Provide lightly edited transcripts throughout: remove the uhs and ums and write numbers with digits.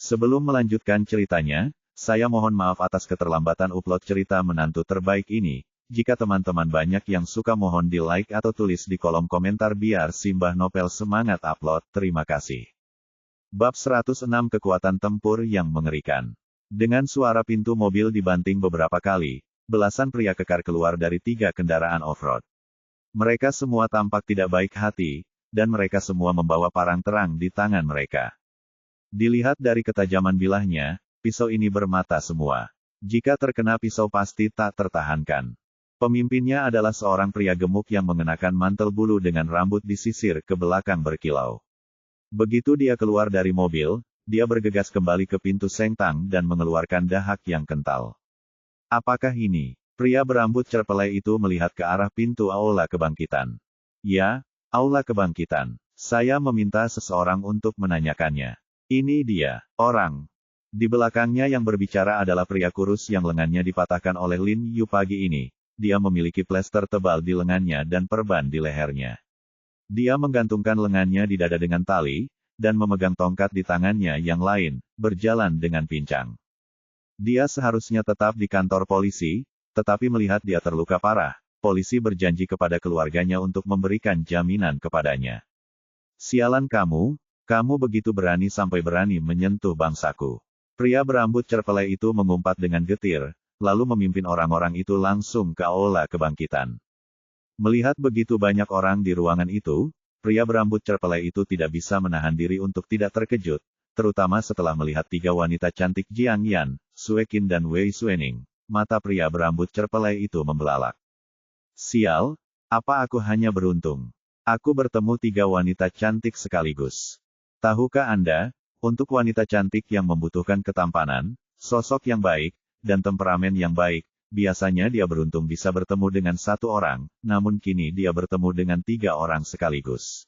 Sebelum melanjutkan ceritanya, saya mohon maaf atas keterlambatan upload cerita menantu terbaik ini. Jika teman-teman banyak yang suka mohon di like atau tulis di kolom komentar biar Simbah Nopel semangat upload, terima kasih. Bab 106 Kekuatan Tempur yang Mengerikan. Dengan suara pintu mobil dibanting beberapa kali, belasan pria kekar keluar dari 3 kendaraan off-road. Mereka semua tampak tidak baik hati, dan mereka semua membawa parang terang di tangan mereka. Dilihat dari ketajaman bilahnya, pisau ini bermata semua. Jika terkena pisau pasti tak tertahankan. Pemimpinnya adalah seorang pria gemuk yang mengenakan mantel bulu dengan rambut disisir ke belakang berkilau. Begitu dia keluar dari mobil, dia bergegas kembali ke pintu sengtang dan mengeluarkan dahak yang kental. Apakah ini? Pria berambut cerpelai itu melihat ke arah pintu aula kebangkitan. Ya, aula kebangkitan. Saya meminta seseorang untuk menanyakannya. Ini dia, orang. Di belakangnya yang berbicara adalah pria kurus yang lengannya dipatahkan oleh Lin Yu pagi ini. Dia memiliki plester tebal di lengannya dan perban di lehernya. Dia menggantungkan lengannya di dada dengan tali, dan memegang tongkat di tangannya yang lain, berjalan dengan pincang. Dia seharusnya tetap di kantor polisi, tetapi melihat dia terluka parah, polisi berjanji kepada keluarganya untuk memberikan jaminan kepadanya. Sialan kamu begitu berani sampai berani menyentuh bangsaku. Pria berambut cerpelai itu mengumpat dengan getir, lalu memimpin orang-orang itu langsung ke aula kebangkitan. Melihat begitu banyak orang di ruangan itu, pria berambut cerpelai itu tidak bisa menahan diri untuk tidak terkejut, terutama setelah melihat 3 wanita cantik Jiang Yan, Sue Qin dan Wei Suening. Mata pria berambut cerpelai itu membelalak. Sial, apa aku hanya beruntung? Aku bertemu 3 wanita cantik sekaligus. Tahukah Anda, untuk wanita cantik yang membutuhkan ketampanan, sosok yang baik, dan temperamen yang baik, biasanya dia beruntung bisa bertemu dengan 1 orang, namun kini dia bertemu dengan 3 orang sekaligus.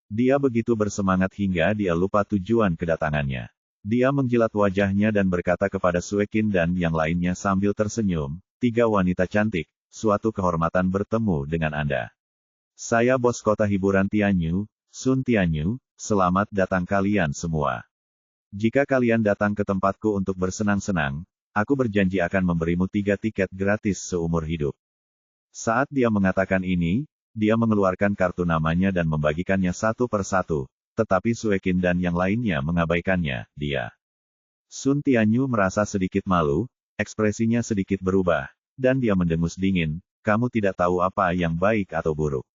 Dia begitu bersemangat hingga dia lupa tujuan kedatangannya. Dia menjilat wajahnya dan berkata kepada Sue Qin dan yang lainnya sambil tersenyum, 3 wanita cantik, suatu kehormatan bertemu dengan Anda. Saya bos kota hiburan Tianyu, Sun Tianyu, selamat datang kalian semua. Jika kalian datang ke tempatku untuk bersenang-senang, aku berjanji akan memberimu 3 tiket gratis seumur hidup. Saat dia mengatakan ini, dia mengeluarkan kartu namanya dan membagikannya satu persatu, tetapi Sue Qin dan yang lainnya mengabaikannya. Sun Tianyu merasa sedikit malu, ekspresinya sedikit berubah, dan dia mendengus dingin, kamu tidak tahu apa yang baik atau buruk.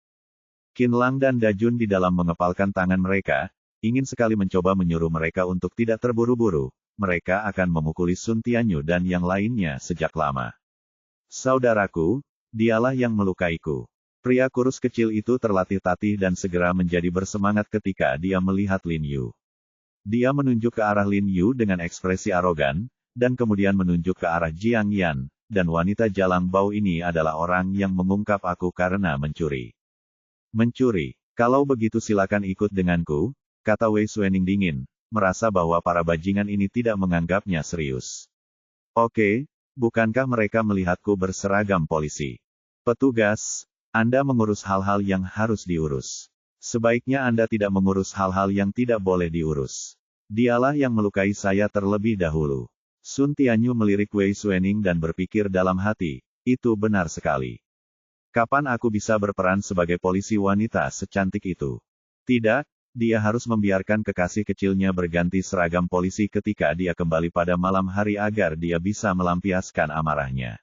Qin Lang dan Dajun di dalam mengepalkan tangan mereka, ingin sekali mencoba menyuruh mereka untuk tidak terburu-buru. Mereka akan memukuli Sun Tianyu dan yang lainnya sejak lama. Saudaraku, dialah yang melukaiku. Pria kurus kecil itu terlatih-tatih dan segera menjadi bersemangat ketika dia melihat Lin Yu. Dia menunjuk ke arah Lin Yu dengan ekspresi arogan, dan kemudian menunjuk ke arah Jiang Yan, dan wanita jalang bau ini adalah orang yang mengungkap aku karena mencuri. Mencuri, kalau begitu silakan ikut denganku, kata Wei Suening dingin, merasa bahwa para bajingan ini tidak menganggapnya serius. Oke, bukankah mereka melihatku berseragam polisi? Petugas, Anda mengurus hal-hal yang harus diurus. Sebaiknya Anda tidak mengurus hal-hal yang tidak boleh diurus. Dialah yang melukai saya terlebih dahulu. Sun Tianyu melirik Wei Suening dan berpikir dalam hati, itu benar sekali. Kapan aku bisa berperan sebagai polisi wanita secantik itu? Tidak, dia harus membiarkan kekasih kecilnya berganti seragam polisi ketika dia kembali pada malam hari agar dia bisa melampiaskan amarahnya.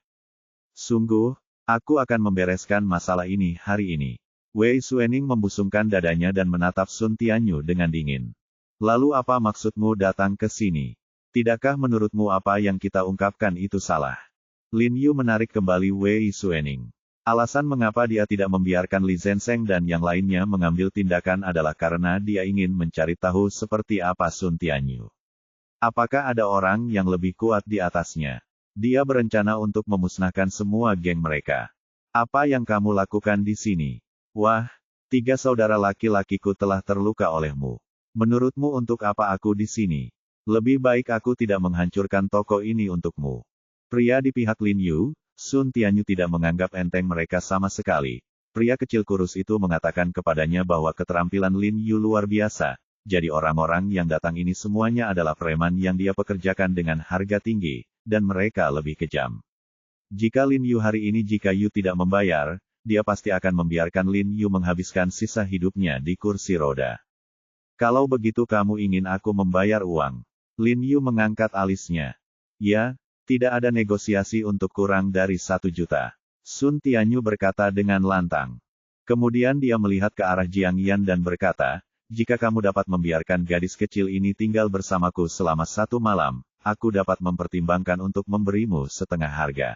Sungguh, aku akan membereskan masalah ini hari ini. Wei Suening membusungkan dadanya dan menatap Sun Tianyu dengan dingin. Lalu apa maksudmu datang ke sini? Tidakkah menurutmu apa yang kita ungkapkan itu salah? Lin Yu menarik kembali Wei Suening. Alasan mengapa dia tidak membiarkan Li Zenseng dan yang lainnya mengambil tindakan adalah karena dia ingin mencari tahu seperti apa Sun Tianyu. Apakah ada orang yang lebih kuat di atasnya? Dia berencana untuk memusnahkan semua geng mereka. Apa yang kamu lakukan di sini? Wah, 3 saudara laki-lakiku telah terluka olehmu. Menurutmu untuk apa aku di sini? Lebih baik aku tidak menghancurkan toko ini untukmu. Pria di pihak Lin Yu, Sun Tianyu tidak menganggap enteng mereka sama sekali. Pria kecil kurus itu mengatakan kepadanya bahwa keterampilan Lin Yu luar biasa, jadi orang-orang yang datang ini semuanya adalah preman yang dia pekerjakan dengan harga tinggi, dan mereka lebih kejam. Jika Lin Yu hari ini jika Yu tidak membayar, dia pasti akan membiarkan Lin Yu menghabiskan sisa hidupnya di kursi roda. Kalau begitu kamu ingin aku membayar uang? Lin Yu mengangkat alisnya. Ya, tidak ada negosiasi untuk kurang dari 1 juta. Sun Tianyu berkata dengan lantang. Kemudian dia melihat ke arah Jiang Yan dan berkata, jika kamu dapat membiarkan gadis kecil ini tinggal bersamaku selama 1 malam, aku dapat mempertimbangkan untuk memberimu setengah harga.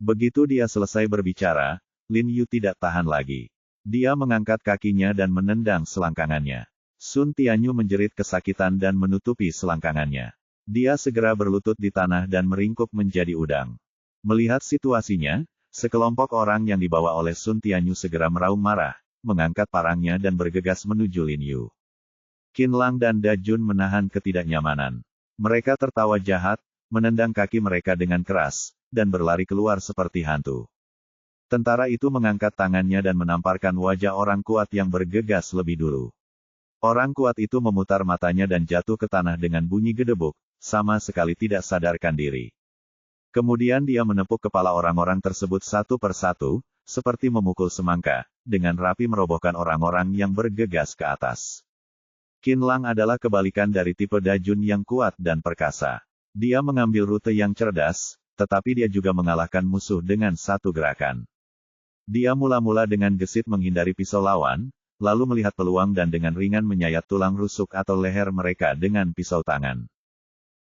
Begitu dia selesai berbicara, Lin Yu tidak tahan lagi. Dia mengangkat kakinya dan menendang selangkangannya. Sun Tianyu menjerit kesakitan dan menutupi selangkangannya. Dia segera berlutut di tanah dan meringkuk menjadi udang. Melihat situasinya, sekelompok orang yang dibawa oleh Sun Tianyu segera meraung marah, mengangkat parangnya dan bergegas menuju Lin Yu. Qin Lang dan Da Jun menahan ketidaknyamanan. Mereka tertawa jahat, menendang kaki mereka dengan keras, dan berlari keluar seperti hantu. Tentara itu mengangkat tangannya dan menamparkan wajah orang kuat yang bergegas lebih dulu. Orang kuat itu memutar matanya dan jatuh ke tanah dengan bunyi gedebuk, sama sekali tidak sadarkan diri. Kemudian dia menepuk kepala orang-orang tersebut satu persatu, seperti memukul semangka, dengan rapi merobohkan orang-orang yang bergegas ke atas. Qin Lang adalah kebalikan dari tipe Da Jun yang kuat dan perkasa. Dia mengambil rute yang cerdas, tetapi dia juga mengalahkan musuh dengan satu gerakan. Dia mula-mula dengan gesit menghindari pisau lawan, lalu melihat peluang dan dengan ringan menyayat tulang rusuk atau leher mereka dengan pisau tangan.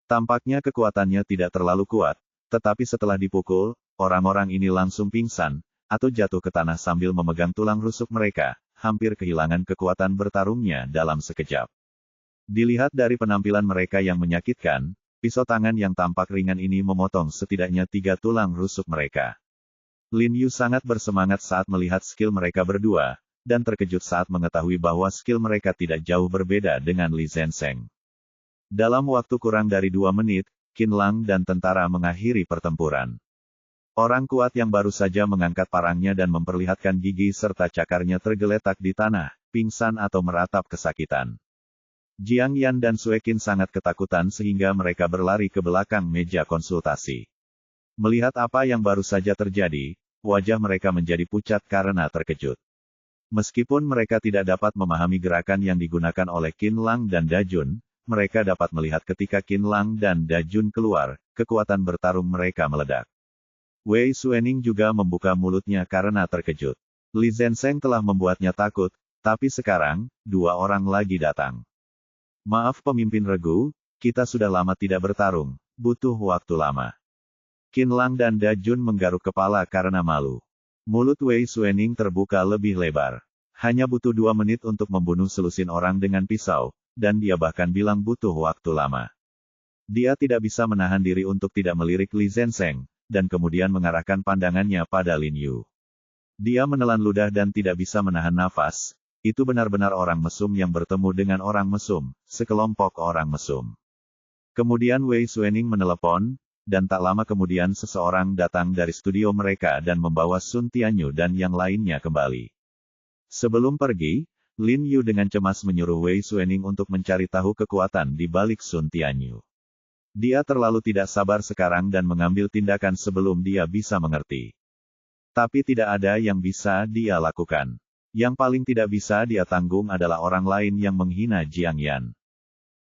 Tampaknya kekuatannya tidak terlalu kuat, tetapi setelah dipukul, orang-orang ini langsung pingsan, atau jatuh ke tanah sambil memegang tulang rusuk mereka, hampir kehilangan kekuatan bertarungnya dalam sekejap. Dilihat dari penampilan mereka yang menyakitkan, pisau tangan yang tampak ringan ini memotong setidaknya 3 tulang rusuk mereka. Lin Yu sangat bersemangat saat melihat skill mereka berdua, dan terkejut saat mengetahui bahwa skill mereka tidak jauh berbeda dengan Li Zenseng. Dalam waktu kurang dari 2 menit, Qin Lang dan tentara mengakhiri pertempuran. Orang kuat yang baru saja mengangkat parangnya dan memperlihatkan gigi serta cakarnya tergeletak di tanah, pingsan atau meratap kesakitan. Jiang Yan dan Sue Qin sangat ketakutan sehingga mereka berlari ke belakang meja konsultasi. Melihat apa yang baru saja terjadi, wajah mereka menjadi pucat karena terkejut. Meskipun mereka tidak dapat memahami gerakan yang digunakan oleh Qin Lang dan Da Jun, mereka dapat melihat ketika Qin Lang dan Da Jun keluar, kekuatan bertarung mereka meledak. Wei Xuening juga membuka mulutnya karena terkejut. Li Zenseng telah membuatnya takut, tapi sekarang, 2 orang lagi datang. Maaf pemimpin regu, kita sudah lama tidak bertarung, butuh waktu lama. Qin Lang dan Da Jun menggaruk kepala karena malu. Mulut Wei Xuening terbuka lebih lebar. Hanya butuh 2 menit untuk membunuh selusin orang dengan pisau, dan dia bahkan bilang butuh waktu lama. Dia tidak bisa menahan diri untuk tidak melirik Li Zenseng, dan kemudian mengarahkan pandangannya pada Lin Yu. Dia menelan ludah dan tidak bisa menahan nafas. Itu benar-benar orang mesum yang bertemu dengan orang mesum, sekelompok orang mesum. Kemudian Wei Xuening menelepon, dan tak lama kemudian seseorang datang dari studio mereka dan membawa Sun Tianyu dan yang lainnya kembali. Sebelum pergi, Lin Yu dengan cemas menyuruh Wei Xuening untuk mencari tahu kekuatan di balik Sun Tianyu. Dia terlalu tidak sabar sekarang dan mengambil tindakan sebelum dia bisa mengerti. Tapi tidak ada yang bisa dia lakukan. Yang paling tidak bisa dia tanggung adalah orang lain yang menghina Jiang Yan.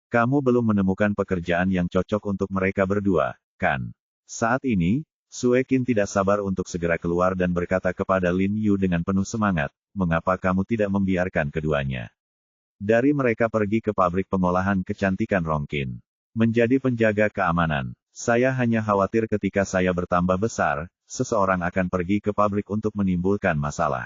Kamu belum menemukan pekerjaan yang cocok untuk mereka berdua, kan? Saat ini, Sue Qin tidak sabar untuk segera keluar dan berkata kepada Lin Yu dengan penuh semangat, mengapa kamu tidak membiarkan keduanya? Dari mereka pergi ke pabrik pengolahan kecantikan Rongqin. Menjadi penjaga keamanan. Saya hanya khawatir ketika saya bertambah besar, seseorang akan pergi ke pabrik untuk menimbulkan masalah.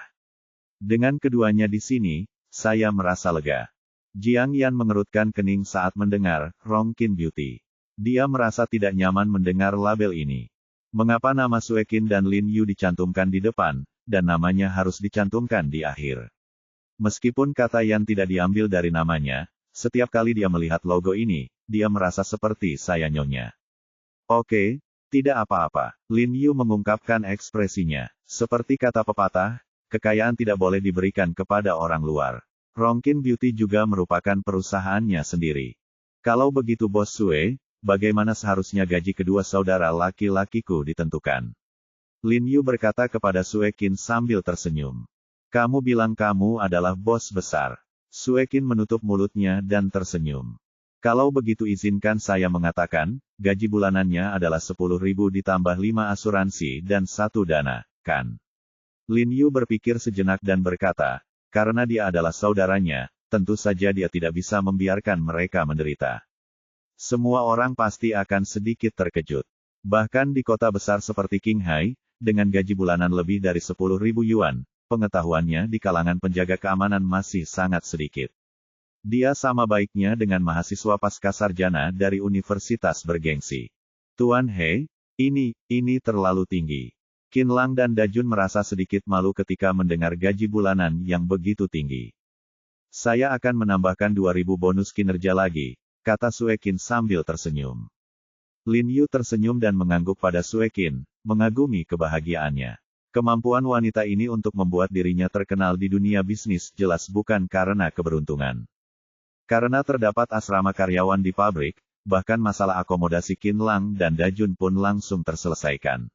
Dengan keduanya di sini, saya merasa lega. Jiang Yan mengerutkan kening saat mendengar Rongqin Beauty. Dia merasa tidak nyaman mendengar label ini. Mengapa nama Sue Qin dan Lin Yu dicantumkan di depan, dan namanya harus dicantumkan di akhir? Meskipun kata Yan tidak diambil dari namanya, setiap kali dia melihat logo ini, dia merasa seperti saya nyonya. Oke, tidak apa-apa. Lin Yu mengungkapkan ekspresinya. Seperti kata pepatah, kekayaan tidak boleh diberikan kepada orang luar. Rongkin Beauty juga merupakan perusahaannya sendiri. Kalau begitu Bos Sue, bagaimana seharusnya gaji kedua saudara laki-lakiku ditentukan? Lin Yu berkata kepada Sue Qin sambil tersenyum. Kamu bilang kamu adalah bos besar. Sue Qin menutup mulutnya dan tersenyum. Kalau begitu izinkan saya mengatakan, gaji bulanannya adalah 10.000 ditambah 5 asuransi dan 1 dana, kan? Lin Yu berpikir sejenak dan berkata, karena dia adalah saudaranya, tentu saja dia tidak bisa membiarkan mereka menderita. Semua orang pasti akan sedikit terkejut. Bahkan di kota besar seperti Qinghai, dengan gaji bulanan lebih dari 10.000 yuan, pengetahuannya di kalangan penjaga keamanan masih sangat sedikit. Dia sama baiknya dengan mahasiswa pasca sarjana dari universitas bergengsi. Tuan He, ini terlalu tinggi. Qin Lang dan Dajun merasa sedikit malu ketika mendengar gaji bulanan yang begitu tinggi. Saya akan menambahkan 2.000 bonus kinerja lagi, kata Sue Qin sambil tersenyum. Lin Yu tersenyum dan mengangguk pada Sue Qin, mengagumi kebahagiaannya. Kemampuan wanita ini untuk membuat dirinya terkenal di dunia bisnis jelas bukan karena keberuntungan. Karena terdapat asrama karyawan di pabrik, bahkan masalah akomodasi Qin Lang dan Dajun pun langsung terselesaikan.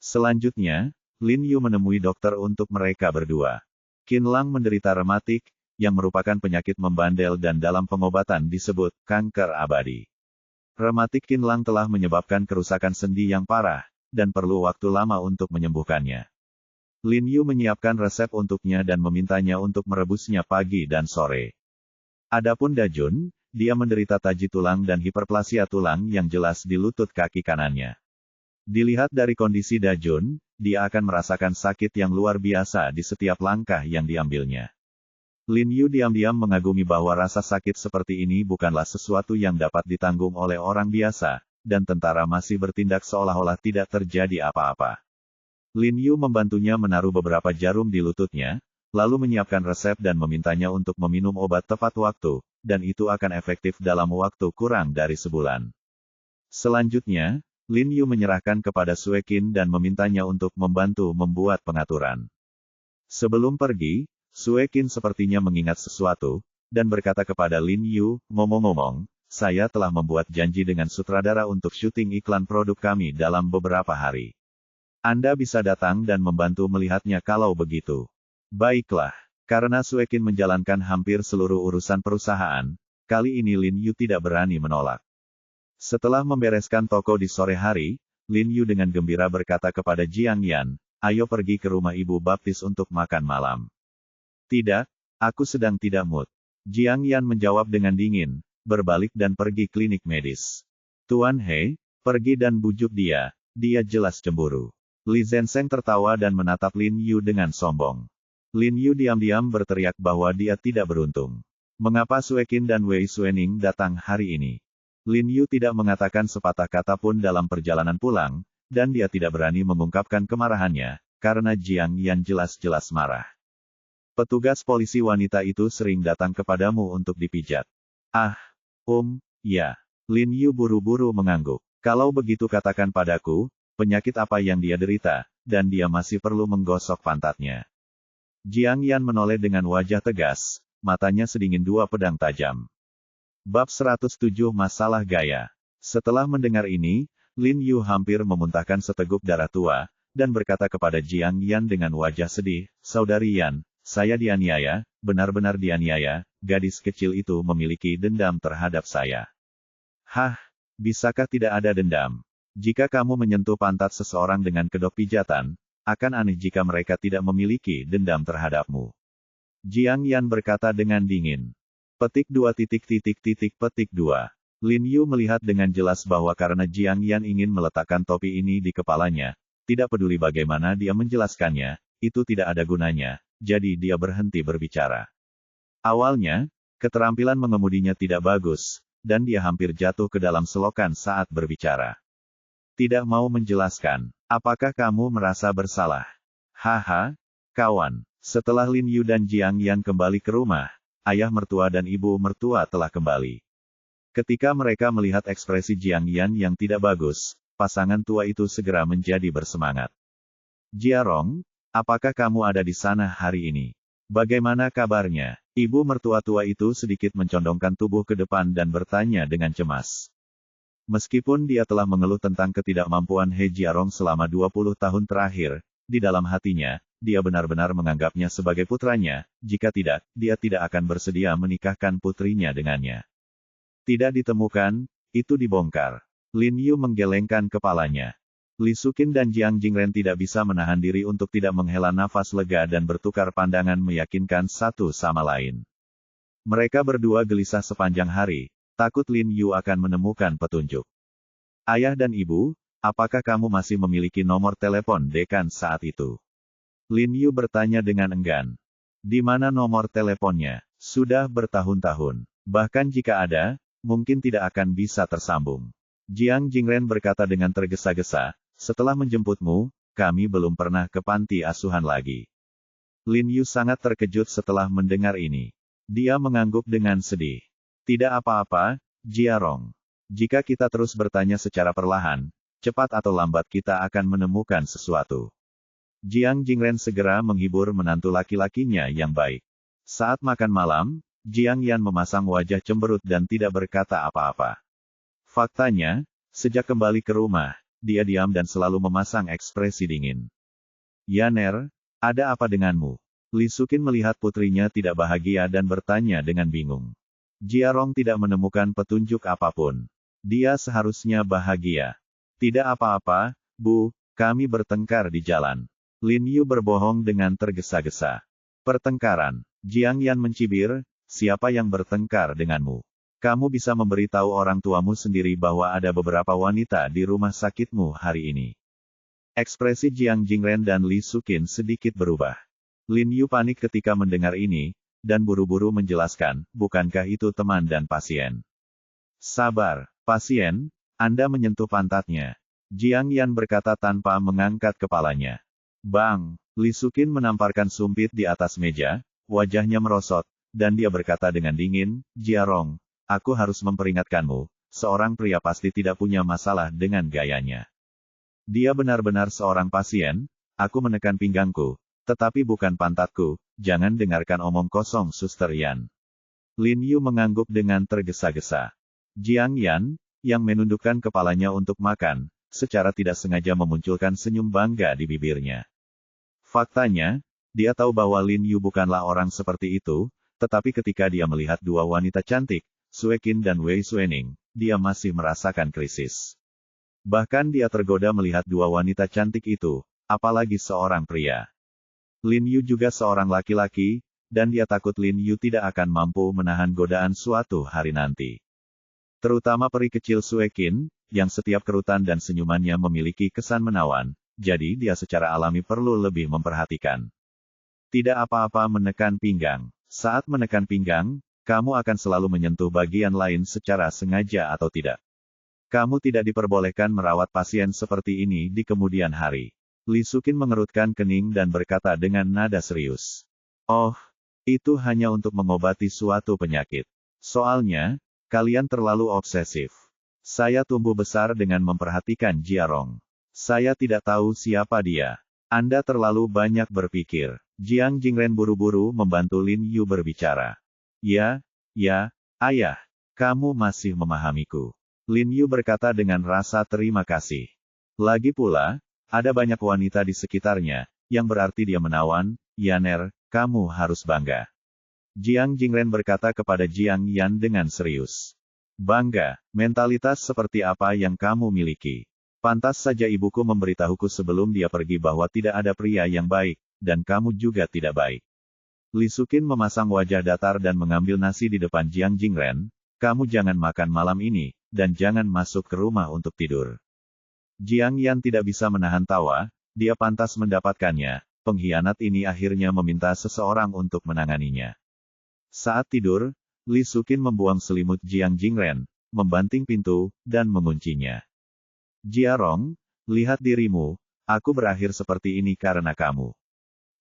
Selanjutnya, Lin Yu menemui dokter untuk mereka berdua. Qin Lang menderita rematik, yang merupakan penyakit membandel dan dalam pengobatan disebut kanker abadi. Rematik Qin Lang telah menyebabkan kerusakan sendi yang parah, dan perlu waktu lama untuk menyembuhkannya. Lin Yu menyiapkan resep untuknya dan memintanya untuk merebusnya pagi dan sore. Adapun Dajun, dia menderita taji tulang dan hiperplasia tulang yang jelas di lutut kaki kanannya. Dilihat dari kondisi Dajun, dia akan merasakan sakit yang luar biasa di setiap langkah yang diambilnya. Lin Yu diam-diam mengagumi bahwa rasa sakit seperti ini bukanlah sesuatu yang dapat ditanggung oleh orang biasa, dan tentara masih bertindak seolah-olah tidak terjadi apa-apa. Lin Yu membantunya menaruh beberapa jarum di lututnya, lalu menyiapkan resep dan memintanya untuk meminum obat tepat waktu, dan itu akan efektif dalam waktu kurang dari sebulan. Selanjutnya, Lin Yu menyerahkan kepada Sue Qin dan memintanya untuk membantu membuat pengaturan. Sebelum pergi, Sue Qin sepertinya mengingat sesuatu, dan berkata kepada Lin Yu, ngomong-ngomong, saya telah membuat janji dengan sutradara untuk syuting iklan produk kami dalam beberapa hari. Anda bisa datang dan membantu melihatnya kalau begitu. Baiklah, karena Sue Qin menjalankan hampir seluruh urusan perusahaan, kali ini Lin Yu tidak berani menolak. Setelah membereskan toko di sore hari, Lin Yu dengan gembira berkata kepada Jiang Yan, ayo pergi ke rumah ibu baptis untuk makan malam. Tidak, aku sedang tidak mood. Jiang Yan menjawab dengan dingin, berbalik dan pergi klinik medis. Tuan He, pergi dan bujuk dia jelas cemburu. Li Zhensheng tertawa dan menatap Lin Yu dengan sombong. Lin Yu diam-diam berteriak bahwa dia tidak beruntung. Mengapa Sue Qin dan Wei Xuening datang hari ini? Lin Yu tidak mengatakan sepatah kata pun dalam perjalanan pulang, dan dia tidak berani mengungkapkan kemarahannya, karena Jiang Yan jelas-jelas marah. Petugas polisi wanita itu sering datang kepadamu untuk dipijat. Ah, ya. Lin Yu buru-buru mengangguk. Kalau begitu katakan padaku, penyakit apa yang dia derita, dan dia masih perlu menggosok pantatnya. Jiang Yan menoleh dengan wajah tegas, matanya sedingin dua pedang tajam. Bab 107 Masalah Gaya. Setelah mendengar ini, Lin Yu hampir memuntahkan seteguk darah tua, dan berkata kepada Jiang Yan dengan wajah sedih, Saudari Yan, saya dianiaya, benar-benar dianiaya, gadis kecil itu memiliki dendam terhadap saya. Hah, bisakah tidak ada dendam? Jika kamu menyentuh pantat seseorang dengan kedok pijatan, akan aneh jika mereka tidak memiliki dendam terhadapmu. Jiang Yan berkata dengan dingin. Petik 2. Petik 2. Lin Yu melihat dengan jelas bahwa karena Jiang Yan ingin meletakkan topi ini di kepalanya, tidak peduli bagaimana dia menjelaskannya, itu tidak ada gunanya, jadi dia berhenti berbicara. Awalnya, keterampilan mengemudinya tidak bagus, dan dia hampir jatuh ke dalam selokan saat berbicara. Tidak mau menjelaskan. Apakah kamu merasa bersalah? Haha, kawan. Setelah Lin Yu dan Jiang Yan kembali ke rumah, ayah mertua dan ibu mertua telah kembali. Ketika mereka melihat ekspresi Jiang Yan yang tidak bagus, pasangan tua itu segera menjadi bersemangat. Jiarong, apakah kamu ada di sana hari ini? Bagaimana kabarnya? Ibu mertua tua itu sedikit mencondongkan tubuh ke depan dan bertanya dengan cemas. Meskipun dia telah mengeluh tentang ketidakmampuan He Jiarong selama 20 tahun terakhir, di dalam hatinya, dia benar-benar menganggapnya sebagai putranya, jika tidak, dia tidak akan bersedia menikahkan putrinya dengannya. Tidak ditemukan, itu dibongkar. Lin Yu menggelengkan kepalanya. Li Sukin dan Jiang Jingren tidak bisa menahan diri untuk tidak menghela nafas lega dan bertukar pandangan meyakinkan satu sama lain. Mereka berdua gelisah sepanjang hari, takut Lin Yu akan menemukan petunjuk. Ayah dan ibu, apakah kamu masih memiliki nomor telepon dekan saat itu? Lin Yu bertanya dengan enggan. Di mana nomor teleponnya? Sudah bertahun-tahun. Bahkan jika ada, mungkin tidak akan bisa tersambung. Jiang Jingren berkata dengan tergesa-gesa, setelah menjemputmu, kami belum pernah ke panti asuhan lagi. Lin Yu sangat terkejut setelah mendengar ini. Dia mengangguk dengan sedih. Tidak apa-apa, Jiarong. Jika kita terus bertanya secara perlahan, cepat atau lambat kita akan menemukan sesuatu. Jiang Jingren segera menghibur menantu laki-lakinya yang baik. Saat makan malam, Jiang Yan memasang wajah cemberut dan tidak berkata apa-apa. Faktanya, sejak kembali ke rumah, dia diam dan selalu memasang ekspresi dingin. Yaner, ada apa denganmu? Li Sukin melihat putrinya tidak bahagia dan bertanya dengan bingung. Jiarong tidak menemukan petunjuk apapun. Dia seharusnya bahagia. Tidak apa-apa, Bu, kami bertengkar di jalan. Lin Yu berbohong dengan tergesa-gesa. Pertengkaran. Jiang Yan mencibir, siapa yang bertengkar denganmu? Kamu bisa memberitahu orang tuamu sendiri bahwa ada beberapa wanita di rumah sakitmu hari ini. Ekspresi Jiang Jingren dan Li Sukin sedikit berubah. Lin Yu panik ketika mendengar ini, dan buru-buru menjelaskan, bukankah itu teman dan pasien? Sabar, pasien, Anda menyentuh pantatnya. Jiang Yan berkata tanpa mengangkat kepalanya. Bang, Li Sukin menamparkan sumpit di atas meja, wajahnya merosot, dan dia berkata dengan dingin, Jiarong, aku harus memperingatkanmu, seorang pria pasti tidak punya masalah dengan gayanya. Dia benar-benar seorang pasien, aku menekan pinggangku, tetapi bukan pantatku, jangan dengarkan omong kosong Suster Yan. Lin Yu mengangguk dengan tergesa-gesa. Jiang Yan, yang menundukkan kepalanya untuk makan, secara tidak sengaja memunculkan senyum bangga di bibirnya. Faktanya, dia tahu bahwa Lin Yu bukanlah orang seperti itu, tetapi ketika dia melihat dua wanita cantik, Sue Qin dan Wei Suening, dia masih merasakan krisis. Bahkan dia tergoda melihat dua wanita cantik itu, apalagi seorang pria. Lin Yu juga seorang laki-laki, dan dia takut Lin Yu tidak akan mampu menahan godaan suatu hari nanti. Terutama peri kecil Sue Qin, yang setiap kerutan dan senyumannya memiliki kesan menawan, jadi dia secara alami perlu lebih memperhatikan. Tidak apa-apa menekan pinggang. Saat menekan pinggang, kamu akan selalu menyentuh bagian lain secara sengaja atau tidak. Kamu tidak diperbolehkan merawat pasien seperti ini di kemudian hari. Li Sukin mengerutkan kening dan berkata dengan nada serius. Oh, itu hanya untuk mengobati suatu penyakit. Soalnya, kalian terlalu obsesif. Saya tumbuh besar dengan memperhatikan Jiarong. Saya tidak tahu siapa dia. Anda terlalu banyak berpikir. Jiang Jingren buru-buru membantu Lin Yu berbicara. Ya, ayah, kamu masih memahamiku. Lin Yu berkata dengan rasa terima kasih. Lagi pula, ada banyak wanita di sekitarnya, yang berarti dia menawan, Yaner, kamu harus bangga. Jiang Jingren berkata kepada Jiang Yan dengan serius. Bangga, mentalitas seperti apa yang kamu miliki? Pantas saja ibuku memberitahuku sebelum dia pergi bahwa tidak ada pria yang baik, dan kamu juga tidak baik. Li Sukin memasang wajah datar dan mengambil nasi di depan Jiang Jingren, kamu jangan makan malam ini, dan jangan masuk ke rumah untuk tidur. Jiang Yan tidak bisa menahan tawa, dia pantas mendapatkannya, pengkhianat ini akhirnya meminta seseorang untuk menanganinya. Saat tidur, Li Sukin membuang selimut Jiang Jingren, membanting pintu, dan menguncinya. Jiarong, lihat dirimu, aku berakhir seperti ini karena kamu.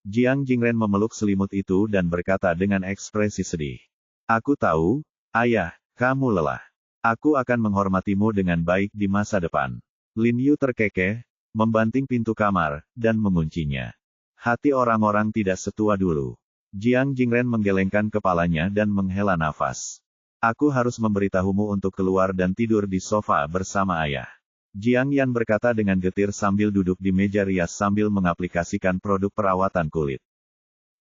Jiang Jingren memeluk selimut itu dan berkata dengan ekspresi sedih. Aku tahu, ayah, kamu lelah. Aku akan menghormatimu dengan baik di masa depan. Lin Yu terkekeh, membanting pintu kamar, dan menguncinya. Hati orang-orang tidak setua dulu. Jiang Jingren menggelengkan kepalanya dan menghela nafas. Aku harus memberitahumu untuk keluar dan tidur di sofa bersama ayah. Jiang Yan berkata dengan getir sambil duduk di meja rias sambil mengaplikasikan produk perawatan kulit.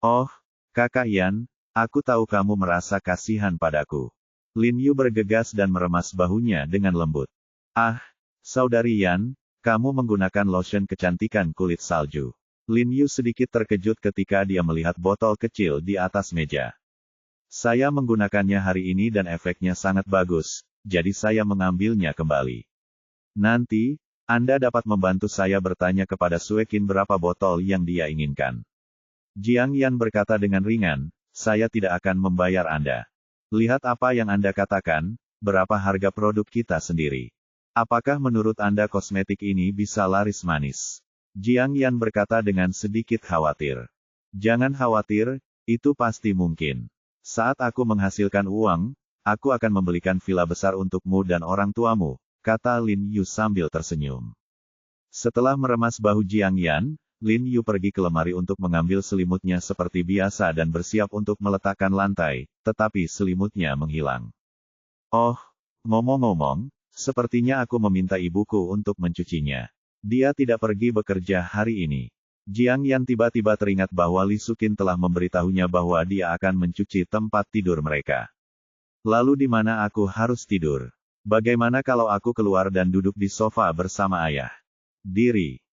Oh, Kakak Yan, aku tahu kamu merasa kasihan padaku. Lin Yu bergegas dan meremas bahunya dengan lembut. Ah, Saudari Yan, kamu menggunakan lotion kecantikan kulit salju. Lin Yu sedikit terkejut ketika dia melihat botol kecil di atas meja. Saya menggunakannya hari ini dan efeknya sangat bagus, jadi saya mengambilnya kembali. Nanti, Anda dapat membantu saya bertanya kepada Suekin berapa botol yang dia inginkan. Jiang Yan berkata dengan ringan, saya tidak akan membayar Anda. Lihat apa yang Anda katakan, berapa harga produk kita sendiri. Apakah menurut Anda kosmetik ini bisa laris manis? Jiang Yan berkata dengan sedikit khawatir. Jangan khawatir, itu pasti mungkin. Saat aku menghasilkan uang, aku akan membelikan villa besar untukmu dan orang tuamu, kata Lin Yu sambil tersenyum. Setelah meremas bahu Jiang Yan, Lin Yu pergi ke lemari untuk mengambil selimutnya seperti biasa dan bersiap untuk meletakkan lantai, tetapi selimutnya menghilang. Oh, ngomong-ngomong, sepertinya aku meminta ibuku untuk mencucinya. Dia tidak pergi bekerja hari ini. Jiang Yan tiba-tiba teringat bahwa Li Sukin telah memberitahunya bahwa dia akan mencuci tempat tidur mereka. Lalu di mana aku harus tidur? Bagaimana kalau aku keluar dan duduk di sofa bersama ayah?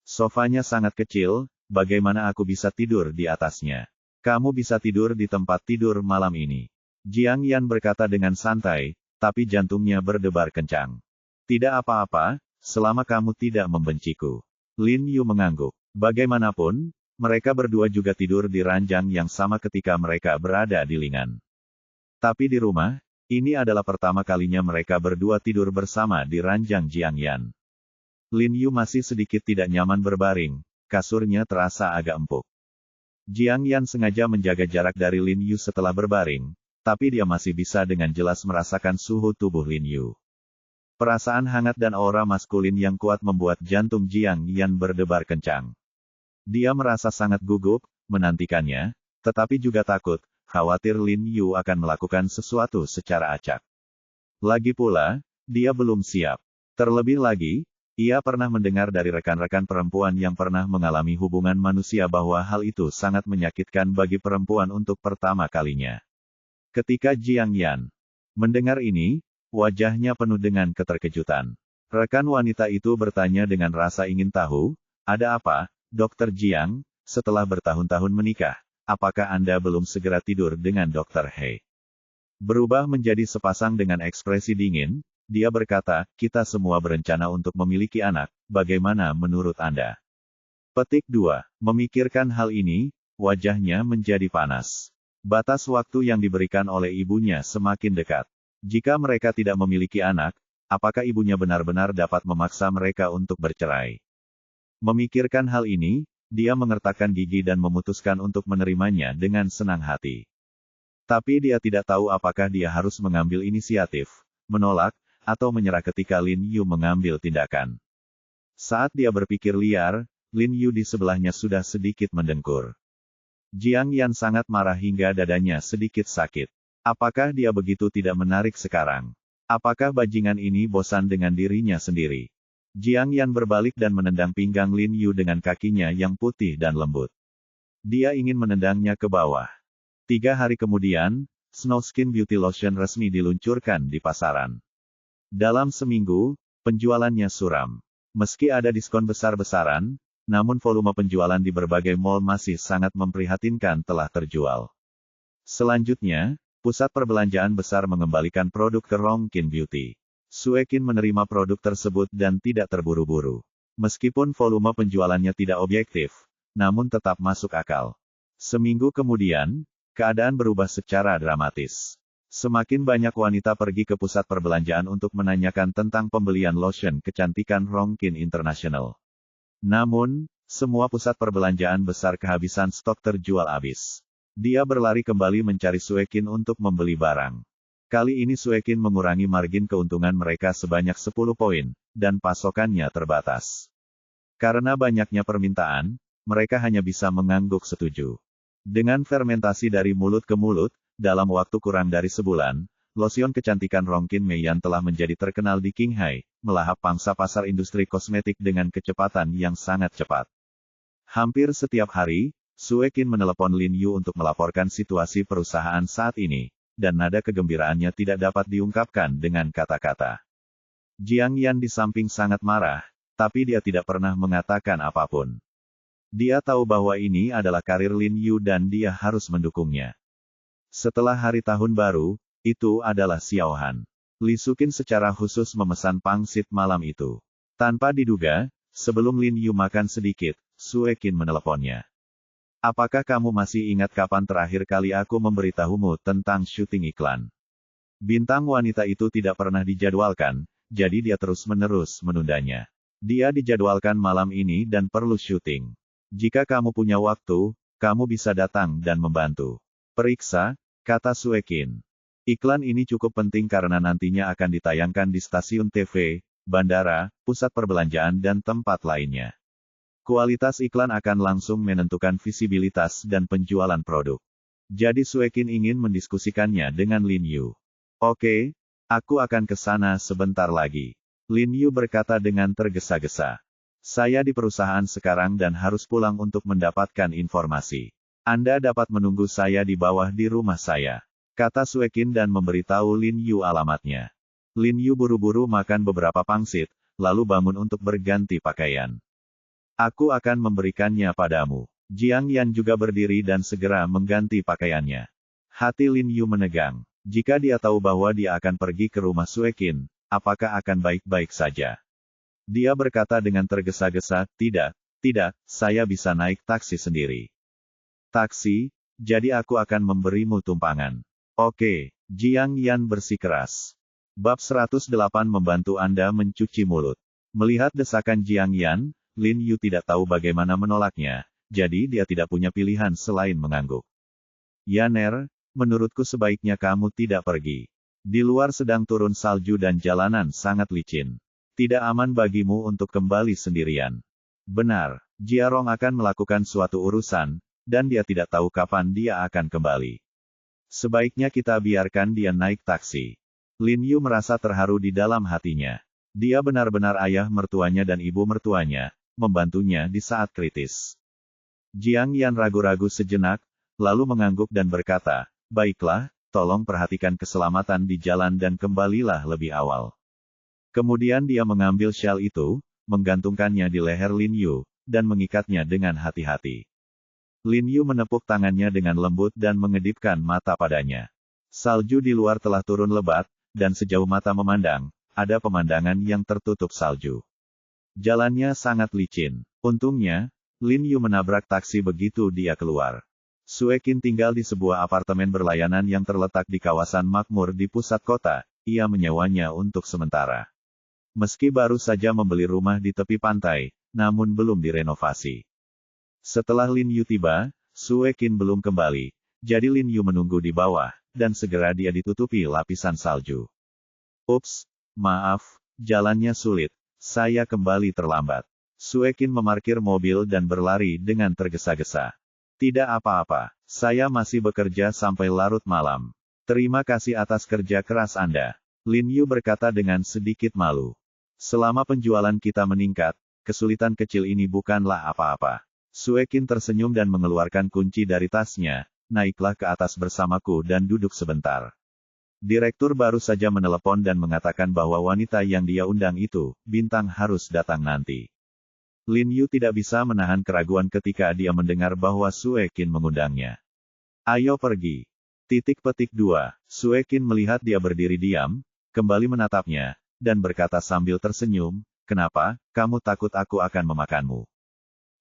Sofanya sangat kecil, bagaimana aku bisa tidur di atasnya? Kamu bisa tidur di tempat tidur malam ini. Jiang Yan berkata dengan santai, tapi jantungnya berdebar kencang. Tidak apa-apa, selama kamu tidak membenciku. Lin Yu mengangguk. Bagaimanapun, mereka berdua juga tidur di ranjang yang sama ketika mereka berada di Lingan. Tapi di rumah, ini adalah pertama kalinya mereka berdua tidur bersama di ranjang Jiang Yan. Lin Yu masih sedikit tidak nyaman berbaring, kasurnya terasa agak empuk. Jiang Yan sengaja menjaga jarak dari Lin Yu setelah berbaring, tapi dia masih bisa dengan jelas merasakan suhu tubuh Lin Yu. Perasaan hangat dan aura maskulin yang kuat membuat jantung Jiang Yan berdebar kencang. Dia merasa sangat gugup, menantikannya, tetapi juga takut, khawatir Lin Yu akan melakukan sesuatu secara acak. Lagi pula, dia belum siap. Terlebih lagi, ia pernah mendengar dari rekan-rekan perempuan yang pernah mengalami hubungan manusia bahwa hal itu sangat menyakitkan bagi perempuan untuk pertama kalinya. Ketika Jiang Yan mendengar ini, wajahnya penuh dengan keterkejutan. Rekan wanita itu bertanya dengan rasa ingin tahu, ada apa, Dr. Jiang, setelah bertahun-tahun menikah, apakah Anda belum segera tidur dengan Dr. He? Berubah menjadi sepasang dengan ekspresi dingin, dia berkata, kita semua berencana untuk memiliki anak, bagaimana menurut Anda? Petik 2. Memikirkan hal ini, wajahnya menjadi panas. Batas waktu yang diberikan oleh ibunya semakin dekat. Jika mereka tidak memiliki anak, apakah ibunya benar-benar dapat memaksa mereka untuk bercerai? Memikirkan hal ini, dia mengertakkan gigi dan memutuskan untuk menerimanya dengan senang hati. Tapi dia tidak tahu apakah dia harus mengambil inisiatif, menolak, atau menyerah ketika Lin Yu mengambil tindakan. Saat dia berpikir liar, Lin Yu di sebelahnya sudah sedikit mendengkur. Jiang Yan sangat marah hingga dadanya sedikit sakit. Apakah dia begitu tidak menarik sekarang? Apakah bajingan ini bosan dengan dirinya sendiri? Jiang Yan berbalik dan menendang pinggang Lin Yu dengan kakinya yang putih dan lembut. Dia ingin menendangnya ke bawah. 3 hari kemudian, Snow Skin Beauty Lotion resmi diluncurkan di pasaran. Dalam seminggu, penjualannya suram. Meski ada diskon besar-besaran, namun volume penjualan di berbagai mall masih sangat memprihatinkan telah terjual. Selanjutnya, pusat perbelanjaan besar mengembalikan produk ke Rongkin Beauty. Suekin menerima produk tersebut dan tidak terburu-buru. Meskipun volume penjualannya tidak objektif, namun tetap masuk akal. Seminggu kemudian, keadaan berubah secara dramatis. Semakin banyak wanita pergi ke pusat perbelanjaan untuk menanyakan tentang pembelian lotion kecantikan Rongkin International. Namun, semua pusat perbelanjaan besar kehabisan stok terjual habis. Dia berlari kembali mencari Suekin untuk membeli barang. Kali ini Suekin mengurangi margin keuntungan mereka sebanyak 10 poin, dan pasokannya terbatas. Karena banyaknya permintaan, mereka hanya bisa mengangguk setuju. Dengan fermentasi dari mulut ke mulut, dalam waktu kurang dari sebulan, losion kecantikan Rongkin Meiyan telah menjadi terkenal di Qinghai, melahap pangsa pasar industri kosmetik dengan kecepatan yang sangat cepat. Hampir setiap hari, Sue Qin menelepon Lin Yu untuk melaporkan situasi perusahaan saat ini, dan nada kegembiraannya tidak dapat diungkapkan dengan kata-kata. Jiang Yan di samping sangat marah, tapi dia tidak pernah mengatakan apapun. Dia tahu bahwa ini adalah karir Lin Yu dan dia harus mendukungnya. Setelah hari tahun baru, itu adalah Xiao Han. Li Suqin secara khusus memesan pangsit malam itu. Tanpa diduga, sebelum Lin Yu makan sedikit, Sue Qin meneleponnya. Apakah kamu masih ingat kapan terakhir kali aku memberitahumu tentang syuting iklan? Bintang wanita itu tidak pernah dijadwalkan, jadi dia terus-menerus menundanya. Dia dijadwalkan malam ini dan perlu syuting. Jika kamu punya waktu, kamu bisa datang dan membantu. Periksa, kata Sue Qin. Iklan ini cukup penting karena nantinya akan ditayangkan di stasiun TV, bandara, pusat perbelanjaan dan tempat lainnya. Kualitas iklan akan langsung menentukan visibilitas dan penjualan produk. Jadi Sue Qin ingin mendiskusikannya dengan Lin Yu. Oke, aku akan ke sana sebentar lagi. Lin Yu berkata dengan tergesa-gesa. Saya di perusahaan sekarang dan harus pulang untuk mendapatkan informasi. Anda dapat menunggu saya di bawah di rumah saya, kata Sue Qin dan memberitahu Lin Yu alamatnya. Lin Yu buru-buru makan beberapa pangsit, lalu bangun untuk berganti pakaian. Aku akan memberikannya padamu. Jiang Yan juga berdiri dan segera mengganti pakaiannya. Hati Lin Yu menegang. Jika dia tahu bahwa dia akan pergi ke rumah Sue Qin, apakah akan baik-baik saja? Dia berkata dengan tergesa-gesa, tidak, saya bisa naik taksi sendiri. Taksi? Jadi aku akan memberimu tumpangan. Oke, Jiang Yan bersikeras. Bab 108 membantu Anda mencuci mulut. Melihat desakan Jiang Yan, Lin Yu tidak tahu bagaimana menolaknya, jadi dia tidak punya pilihan selain mengangguk. Yaner, menurutku sebaiknya kamu tidak pergi. Di luar sedang turun salju dan jalanan sangat licin. Tidak aman bagimu untuk kembali sendirian. Benar, Jiarong akan melakukan suatu urusan, dan dia tidak tahu kapan dia akan kembali. Sebaiknya kita biarkan dia naik taksi. Lin Yu merasa terharu di dalam hatinya. Dia benar-benar ayah mertuanya dan ibu mertuanya, membantunya di saat kritis. Jiang Yan ragu-ragu sejenak, lalu mengangguk dan berkata, baiklah, tolong perhatikan keselamatan di jalan dan kembalilah lebih awal. Kemudian dia mengambil syal itu, menggantungkannya di leher Lin Yu, dan mengikatnya dengan hati-hati. Lin Yu menepuk tangannya dengan lembut dan mengedipkan mata padanya. Salju di luar telah turun lebat, dan sejauh mata memandang, ada pemandangan yang tertutup salju. Jalannya sangat licin. Untungnya, Lin Yu menabrak taksi begitu dia keluar. Sue Qin tinggal di sebuah apartemen berlayanan yang terletak di kawasan makmur di pusat kota, ia menyewanya untuk sementara. Meski baru saja membeli rumah di tepi pantai, namun belum direnovasi. Setelah Lin Yu tiba, Sue Qin belum kembali, jadi Lin Yu menunggu di bawah, dan segera dia ditutupi lapisan salju. Ups, maaf, jalannya sulit. Saya kembali terlambat. Sue Qin memarkir mobil dan berlari dengan tergesa-gesa. Tidak apa-apa, saya masih bekerja sampai larut malam. Terima kasih atas kerja keras Anda. Lin Yu berkata dengan sedikit malu. Selama penjualan kita meningkat, kesulitan kecil ini bukanlah apa-apa. Sue Qin tersenyum dan mengeluarkan kunci dari tasnya. Naiklah ke atas bersamaku dan duduk sebentar. Direktur baru saja menelepon dan mengatakan bahwa wanita yang dia undang itu, bintang harus datang nanti. Lin Yu tidak bisa menahan keraguan ketika dia mendengar bahwa Sue Qin mengundangnya. Ayo pergi. Petik 2. Sue Qin melihat dia berdiri diam, kembali menatapnya, dan berkata sambil tersenyum, kenapa, kamu takut aku akan memakanmu?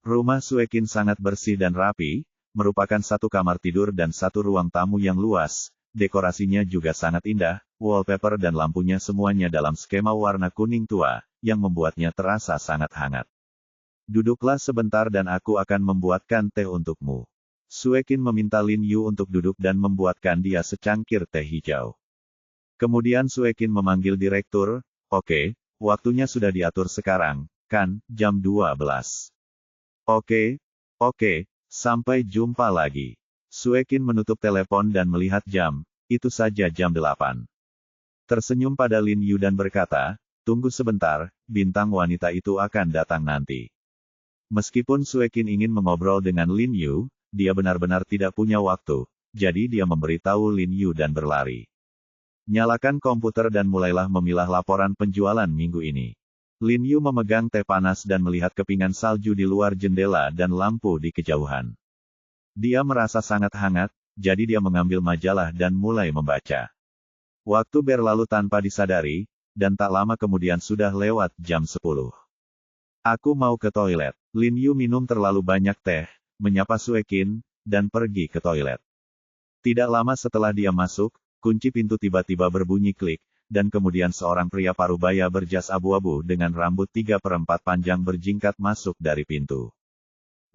Rumah Sue Qin sangat bersih dan rapi, merupakan satu kamar tidur dan satu ruang tamu yang luas. Dekorasinya juga sangat indah, wallpaper dan lampunya semuanya dalam skema warna kuning tua, yang membuatnya terasa sangat hangat. Duduklah sebentar dan aku akan membuatkan teh untukmu. Sue Qin meminta Lin Yu untuk duduk dan membuatkan dia secangkir teh hijau. Kemudian Sue Qin memanggil direktur, oke, waktunya sudah diatur sekarang, kan, jam 12. Oke, sampai jumpa lagi. Suekin menutup telepon dan melihat jam, itu saja jam 8. Tersenyum pada Lin Yu dan berkata, tunggu sebentar, bintang wanita itu akan datang nanti. Meskipun Suekin ingin mengobrol dengan Lin Yu, dia benar-benar tidak punya waktu, jadi dia memberitahu Lin Yu dan berlari. Nyalakan komputer dan mulailah memilah laporan penjualan minggu ini. Lin Yu memegang teh panas dan melihat kepingan salju di luar jendela dan lampu di kejauhan. Dia merasa sangat hangat, jadi dia mengambil majalah dan mulai membaca. Waktu berlalu tanpa disadari, dan tak lama kemudian sudah lewat jam 10. Aku mau ke toilet. Lin Yu minum terlalu banyak teh, menyapa Suekin, dan pergi ke toilet. Tidak lama setelah dia masuk, kunci pintu tiba-tiba berbunyi klik, dan kemudian seorang pria parubaya berjas abu-abu dengan rambut 3/4 panjang berjingkat masuk dari pintu.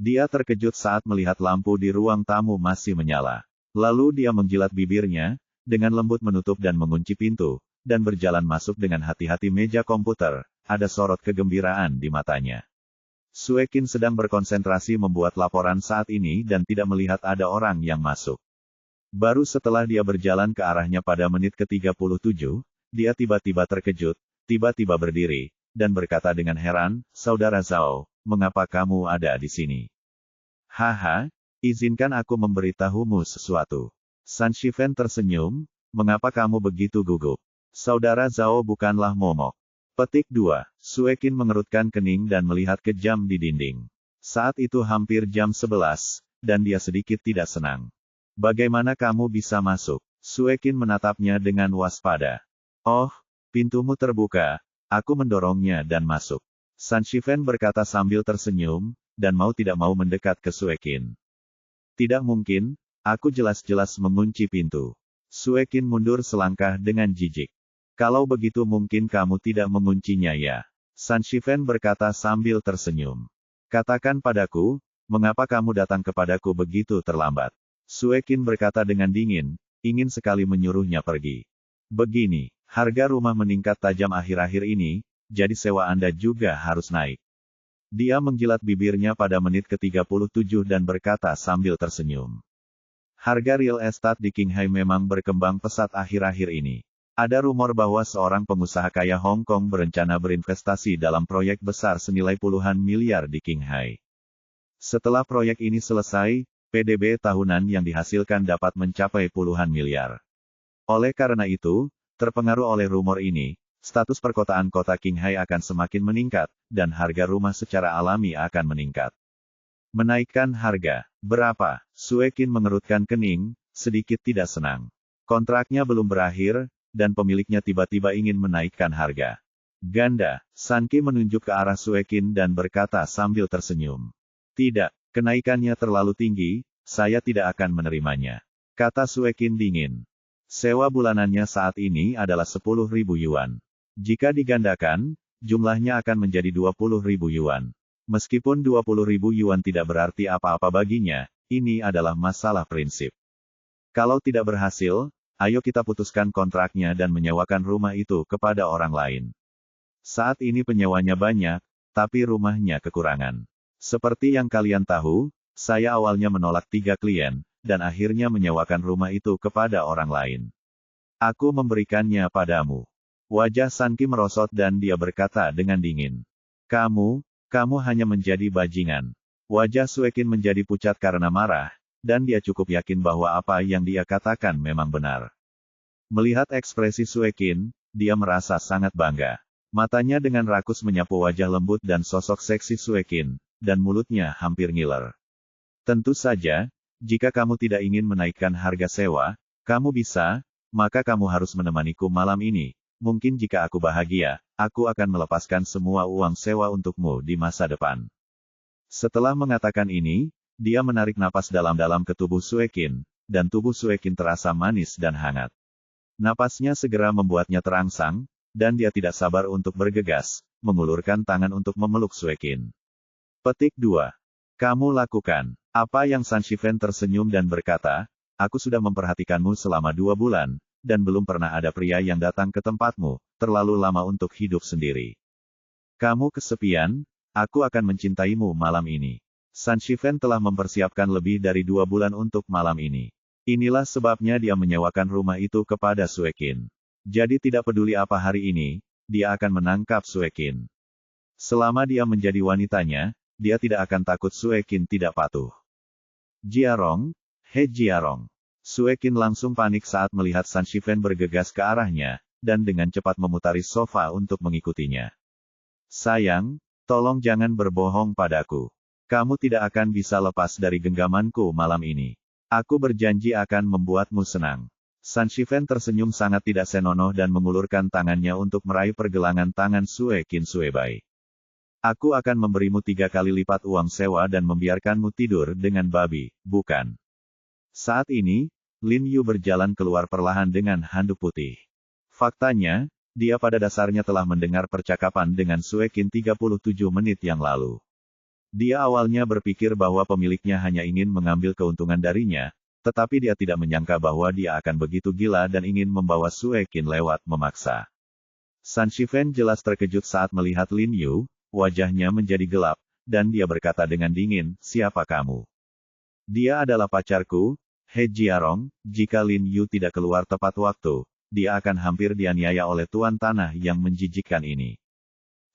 Dia terkejut saat melihat lampu di ruang tamu masih menyala. Lalu dia menjilat bibirnya, dengan lembut menutup dan mengunci pintu, dan berjalan masuk dengan hati-hati meja komputer, ada sorot kegembiraan di matanya. Suekin sedang berkonsentrasi membuat laporan saat ini dan tidak melihat ada orang yang masuk. Baru setelah dia berjalan ke arahnya pada menit ke-37, dia tiba-tiba terkejut, tiba-tiba berdiri, dan berkata dengan heran, Saudara Zhao, mengapa kamu ada di sini? Haha, izinkan aku memberitahumu sesuatu. San Shifen tersenyum, mengapa kamu begitu gugup? Saudara Zhao bukanlah momok. Petik 2. Suekin mengerutkan kening dan melihat ke jam di dinding. Saat itu hampir jam 11, dan dia sedikit tidak senang. Bagaimana kamu bisa masuk? Suekin menatapnya dengan waspada. Oh, pintumu terbuka, aku mendorongnya dan masuk. San Shifen berkata sambil tersenyum, dan mau tidak mau mendekat ke Suekin. Tidak mungkin, aku jelas-jelas mengunci pintu. Suekin mundur selangkah dengan jijik. Kalau begitu mungkin kamu tidak menguncinya ya? San Shifen berkata sambil tersenyum. Katakan padaku, mengapa kamu datang kepadaku begitu terlambat? Suekin berkata dengan dingin, ingin sekali menyuruhnya pergi. Begini, harga rumah meningkat tajam akhir-akhir ini, jadi sewa Anda juga harus naik. Dia menjilat bibirnya pada menit ke-37 dan berkata sambil tersenyum. Harga real estate di Qinghai memang berkembang pesat akhir-akhir ini. Ada rumor bahwa seorang pengusaha kaya Hong Kong berencana berinvestasi dalam proyek besar senilai puluhan miliar di Qinghai. Setelah proyek ini selesai, PDB tahunan yang dihasilkan dapat mencapai puluhan miliar. Oleh karena itu, terpengaruh oleh rumor ini, status perkotaan kota Qinghai akan semakin meningkat, dan harga rumah secara alami akan meningkat. Menaikkan harga. Berapa? Suekin mengerutkan kening, sedikit tidak senang. Kontraknya belum berakhir, dan pemiliknya tiba-tiba ingin menaikkan harga. Ganda. Sanki menunjuk ke arah Suekin dan berkata sambil tersenyum. Tidak, kenaikannya terlalu tinggi, saya tidak akan menerimanya. Kata Suekin dingin. Sewa bulanannya saat ini adalah 10.000 yuan. Jika digandakan, jumlahnya akan menjadi 20.000 yuan. Meskipun 20.000 yuan tidak berarti apa-apa baginya, ini adalah masalah prinsip. Kalau tidak berhasil, ayo kita putuskan kontraknya dan menyewakan rumah itu kepada orang lain. Saat ini penyewanya banyak, tapi rumahnya kekurangan. Seperti yang kalian tahu, saya awalnya menolak 3 klien, dan akhirnya menyewakan rumah itu kepada orang lain. Aku memberikannya padamu. Wajah Sanki merosot dan dia berkata dengan dingin. Kamu hanya menjadi bajingan. Wajah Suekin menjadi pucat karena marah, dan dia cukup yakin bahwa apa yang dia katakan memang benar. Melihat ekspresi Suekin, dia merasa sangat bangga. Matanya dengan rakus menyapu wajah lembut dan sosok seksi Suekin, dan mulutnya hampir ngiler. Tentu saja, jika kamu tidak ingin menaikkan harga sewa, kamu bisa, maka kamu harus menemaniku malam ini. Mungkin jika aku bahagia, aku akan melepaskan semua uang sewa untukmu di masa depan. Setelah mengatakan ini, dia menarik napas dalam-dalam ke tubuh Suekin, dan tubuh Suekin terasa manis dan hangat. Napasnya segera membuatnya terangsang, dan dia tidak sabar untuk bergegas, mengulurkan tangan untuk memeluk Suekin. Petik 2. Kamu lakukan. Apa yang San Shifen tersenyum dan berkata, aku sudah memperhatikanmu selama 2 bulan, dan belum pernah ada pria yang datang ke tempatmu, terlalu lama untuk hidup sendiri. Kamu kesepian, aku akan mencintaimu malam ini. San Shifen telah mempersiapkan lebih dari 2 bulan untuk malam ini. Inilah sebabnya dia menyewakan rumah itu kepada Sue Qin. Jadi tidak peduli apa hari ini, dia akan menangkap Sue Qin. Selama dia menjadi wanitanya, dia tidak akan takut Sue Qin tidak patuh. Jiarong, He Jiarong. Sue Qin langsung panik saat melihat San Shifen bergegas ke arahnya, dan dengan cepat memutari sofa untuk mengikutinya. Sayang, tolong jangan berbohong padaku. Kamu tidak akan bisa lepas dari genggamanku malam ini. Aku berjanji akan membuatmu senang. San Shifen tersenyum sangat tidak senonoh dan mengulurkan tangannya untuk meraih pergelangan tangan Sue Qin Suebai. Aku akan memberimu 3 kali lipat uang sewa dan membiarkanmu tidur dengan babi, bukan? Saat ini, Lin Yu berjalan keluar perlahan dengan handuk putih. Faktanya, dia pada dasarnya telah mendengar percakapan dengan Sue Qin 37 menit yang lalu. Dia awalnya berpikir bahwa pemiliknya hanya ingin mengambil keuntungan darinya, tetapi dia tidak menyangka bahwa dia akan begitu gila dan ingin membawa Sue Qin lewat memaksa. San Shifen jelas terkejut saat melihat Lin Yu, wajahnya menjadi gelap, dan dia berkata dengan dingin, "Siapa kamu?" "Dia adalah pacarku, He Jiarong." Jika Lin Yu tidak keluar tepat waktu, dia akan hampir dianiaya oleh tuan tanah yang menjijikkan ini.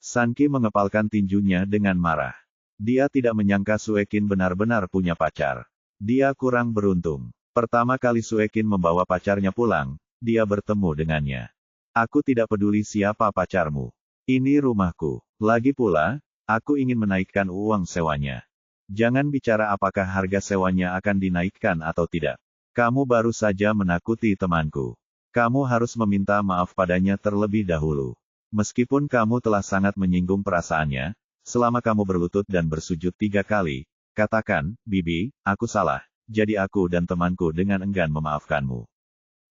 San Qi mengepalkan tinjunya dengan marah. Dia tidak menyangka Sue Qin benar-benar punya pacar. Dia kurang beruntung. Pertama kali Sue Qin membawa pacarnya pulang, dia bertemu dengannya. "Aku tidak peduli siapa pacarmu. Ini rumahku. Lagi pula, aku ingin menaikkan uang sewanya. Jangan bicara apakah harga sewanya akan dinaikkan atau tidak. Kamu baru saja menakuti temanku. Kamu harus meminta maaf padanya terlebih dahulu. Meskipun kamu telah sangat menyinggung perasaannya, selama kamu berlutut dan bersujud 3 kali, katakan, 'Bibi, aku salah,' jadi aku dan temanku dengan enggan memaafkanmu."